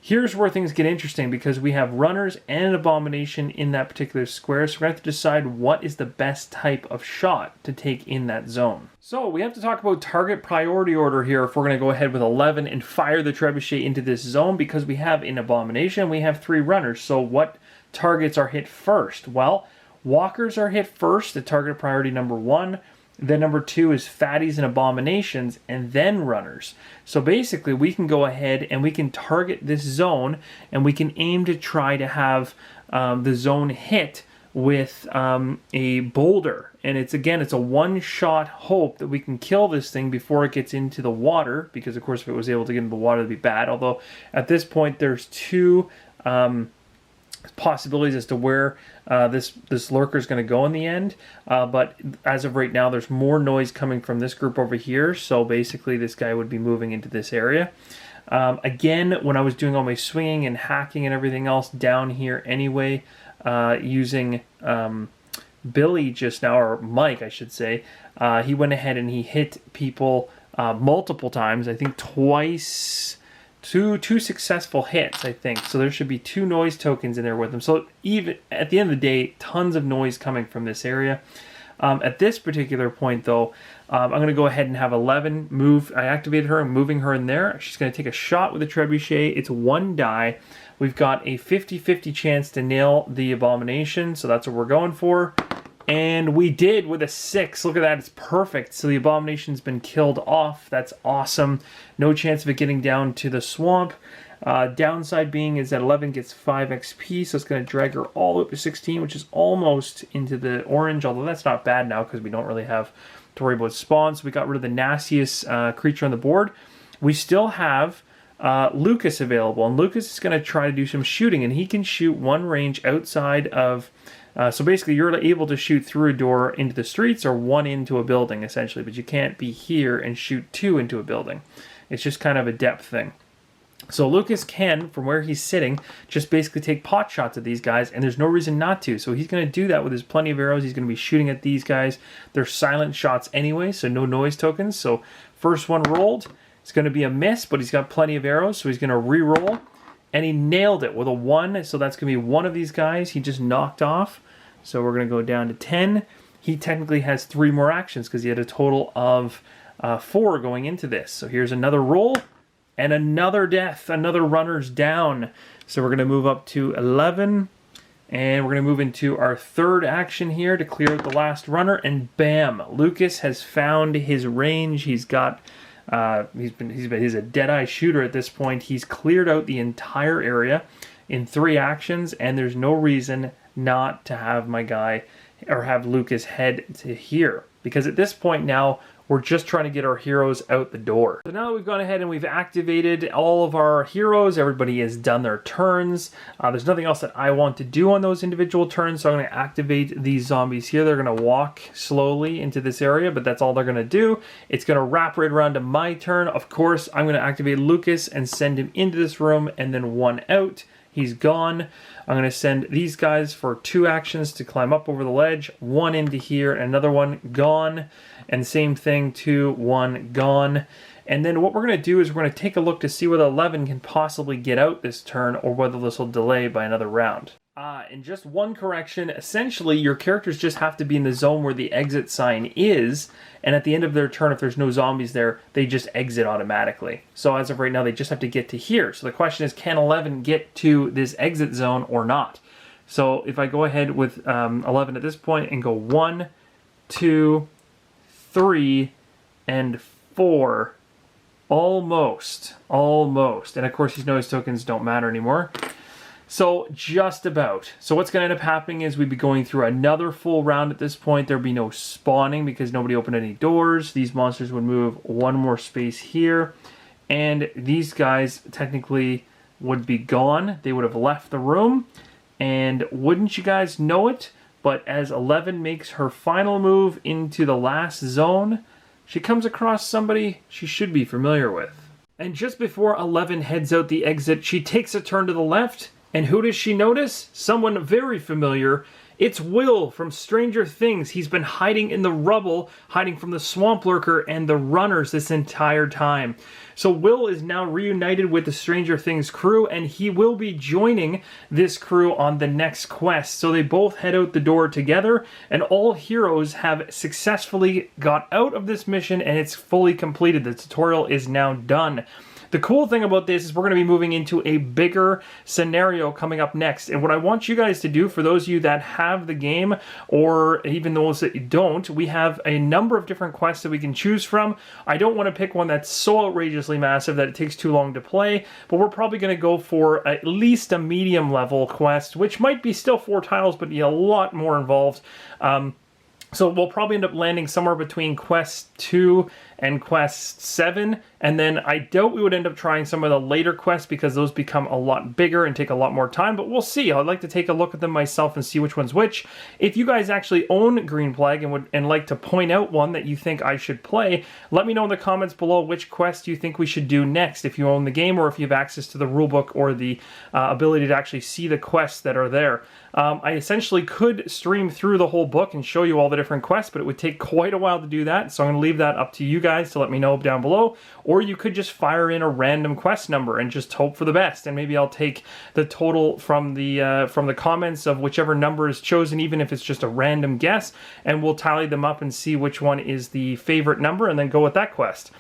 here's where things get interesting because we have runners and an abomination in that particular square. So we're going to have to decide what is the best type of shot to take in that zone. So we have to talk about target priority order here if we're going to go ahead with 11 and fire the trebuchet into this zone, because we have an abomination, we have 3 runners. So what targets are hit first? Well, walkers are hit first, the target priority number 1. Then number 2 is fatties and abominations, and then runners. So basically we can go ahead and we can target this zone, and we can aim to try to have the zone hit with a boulder. And it's a one-shot hope that we can kill this thing before it gets into the water, because of course if it was able to get into the water it'd be bad. Although at this point there's 2 possibilities as to where this lurker is going to go in the end, but as of right now there's more noise coming from this group over here, so basically this guy would be moving into this area. Again, when I was doing all my swinging and hacking and everything else down here anyway, using Billy just now, or Mike I should say, he went ahead and he hit people multiple times, I think twice. Two successful hits, I think. So there should be 2 noise tokens in there with them. So even at the end of the day, tons of noise coming from this area. At this particular point, though, I'm going to go ahead and have 11 move. I activated her and moving her in there. She's going to take a shot with the trebuchet. It's 1 die. We've got a 50-50 chance to nail the abomination, so that's what we're going for. And we did with a 6. Look at that, it's perfect. So the abomination's been killed off. That's awesome. No chance of it getting down to the swamp. Downside being is that 11 gets 5 XP, so it's going to drag her all the way up to 16, which is almost into the orange, although that's not bad now because we don't really have to worry about spawns. So we got rid of the nastiest creature on the board. We still have Lucas available, and Lucas is going to try to do some shooting, and he can shoot 1 range outside of... so basically you're able to shoot through a door into the streets or 1 into a building essentially, but you can't be here and shoot 2 into a building. It's just kind of a depth thing. So Lucas can, from where he's sitting, just basically take pot shots at these guys, and there's no reason not to. So he's going to do that with his plenty of arrows. He's going to be shooting at these guys. They're silent shots anyway, so no noise tokens. So first one rolled. It's going to be a miss, but he's got plenty of arrows, so he's going to re-roll. And he nailed it with a 1, so that's going to be 1 of these guys he just knocked off. So we're going to go down to 10. He technically has 3 more actions because he had a total of 4 going into this. So here's another roll and another death. Another runner's down. So we're going to move up to 11. And we're going to move into our 3rd action here to clear out the last runner. And bam! Lucas has found his range. He's got... he's a dead-eye shooter at this point. He's cleared out the entire area in 3 actions, and there's no reason not to have my guy or have Lucas head to here, because at this point now we're just trying to get our heroes out the door. So now that we've gone ahead and we've activated all of our heroes, everybody has done their turns. There's nothing else that I want to do on those individual turns, so I'm going to activate these zombies here. They're going to walk slowly into this area, but that's all they're going to do. It's going to wrap right around to my turn. Of course, I'm going to activate Lucas and send him into this room, and then 1 out. He's gone. I'm going to send these guys for 2 actions to climb up over the ledge. 1 into here, and another one gone. And same thing, 2, 1, gone. And then what we're going to do is we're going to take a look to see whether 11 can possibly get out this turn, or whether this will delay by another round. And just one correction, essentially your characters just have to be in the zone where the exit sign is, and at the end of their turn, if there's no zombies there, they just exit automatically. So as of right now, they just have to get to here. So the question is, can 11 get to this exit zone or not? So if I go ahead with 11 at this point and go 1, 2, 3, 4. Almost. Almost. And of course, these noise tokens don't matter anymore. So, just about. So what's going to end up happening is we'd be going through another full round at this point. There'd be no spawning because nobody opened any doors. These monsters would move one more space here. And these guys technically would be gone. They would have left the room. And wouldn't you guys know it? But as 11 makes her final move into the last zone, she comes across somebody she should be familiar with. And just before 11 heads out the exit, she takes a turn to the left. And who does she notice? Someone very familiar. It's Will from Stranger Things. He's been hiding in the rubble, hiding from the swamp lurker and the runners this entire time. So Will is now reunited with the Stranger Things crew, and he will be joining this crew on the next quest. So they both head out the door together, and all heroes have successfully got out of this mission, and it's fully completed. The tutorial is now done. The cool thing about this is we're going to be moving into a bigger scenario coming up next. And what I want you guys to do, for those of you that have the game, or even those that don't, we have a number of different quests that we can choose from. I don't want to pick one that's so outrageously massive that it takes too long to play, but we're probably going to go for at least a medium level quest, which might be still 4 tiles, but be a lot more involved. So we'll probably end up landing somewhere between Quest 2 and Quest 7, and then I doubt we would end up trying some of the later quests because those become a lot bigger and take a lot more time, but we'll see. I'd like to take a look at them myself and see which one's which. If you guys actually own Green Plague and like to point out one that you think I should play, let me know in the comments below which quest you think we should do next, if you own the game or if you have access to the rulebook or the ability to actually see the quests that are there. I essentially could stream through the whole book and show you all the different quests, but it would take quite a while to do that, so I'm going to leave that up to you guys to let me know down below, or you could just fire in a random quest number and just hope for the best, and maybe I'll take the total from the comments of whichever number is chosen, even if it's just a random guess, and we'll tally them up and see which one is the favorite number, and then go with that quest.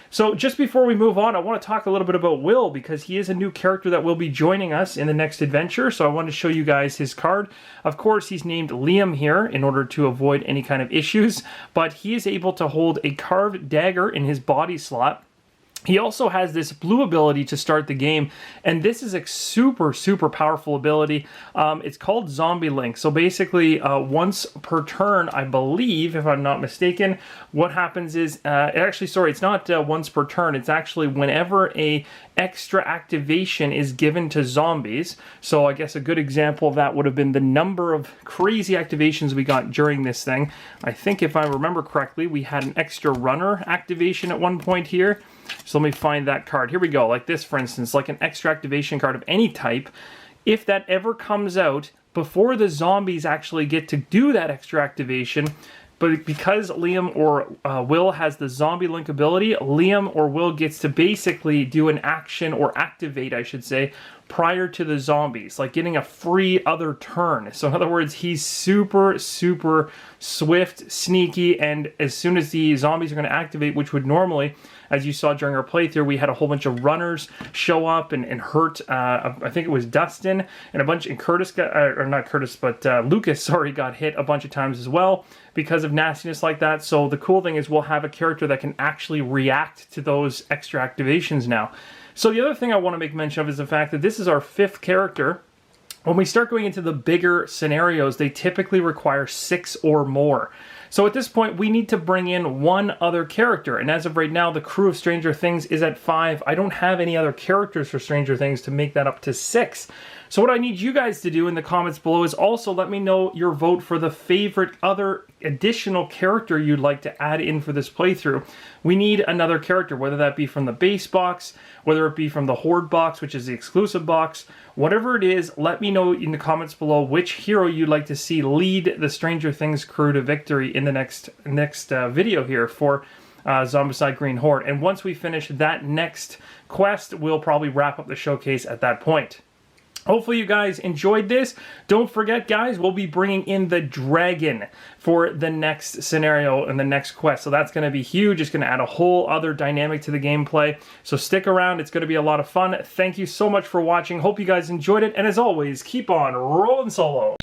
So just before we move on, I want to talk a little bit about Will, because he is a new character that will be joining us in the next adventure. So I want to show you guys his card. Of course, he's named Liam here in order to avoid any kind of issues, but he is able to hold a carved dagger in his body slot. He also has this blue ability to start the game, and this is a super, super powerful ability. It's called Zombie Link. So basically, once per turn, I believe, if I'm not mistaken, what happens is, it's not once per turn. It's actually whenever a extra activation is given to zombies. So I guess a good example of that would have been the number of crazy activations we got during this thing. I think if I remember correctly, we had an extra runner activation at one point here. So let me find that card. Here we go. Like this, for instance, like an extra activation card of any type. If that ever comes out before the zombies actually get to do that extra activation, but because Liam or Will has the Zombie Link ability, Liam or Will gets to basically do an action, or activate, I should say, prior to the zombies, like getting a free other turn. So in other words, he's super, super swift, sneaky, and as soon as the zombies are going to activate, which would normally, as you saw during our playthrough, we had a whole bunch of runners show up and hurt, I think it was Dustin, and a bunch, and Curtis got, or not Curtis, but Lucas, sorry, got hit a bunch of times as well because of nastiness like that. So the cool thing is we'll have a character that can actually react to those extra activations now. So the other thing I want to make mention of is the fact that this is our 5th character. When we start going into the bigger scenarios, they typically require 6 or more. So at this point, we need to bring in one other character. And as of right now, the crew of Stranger Things is at 5. I don't have any other characters for Stranger Things to make that up to 6. So what I need you guys to do in the comments below is also let me know your vote for the favorite other additional character you'd like to add in for this playthrough. We need another character, whether that be from the base box, whether it be from the Horde box, which is the exclusive box, whatever it is, let me know in the comments below which hero you'd like to see lead the Stranger Things crew to victory in the next video here for Zombicide Green Horde. And once we finish that next quest, we'll probably wrap up the showcase at that point. Hopefully you guys enjoyed this. Don't forget, guys, we'll be bringing in the dragon for the next scenario and the next quest. So that's going to be huge. It's going to add a whole other dynamic to the gameplay. So stick around. It's going to be a lot of fun. Thank you so much for watching. Hope you guys enjoyed it. And as always, keep on rolling solo.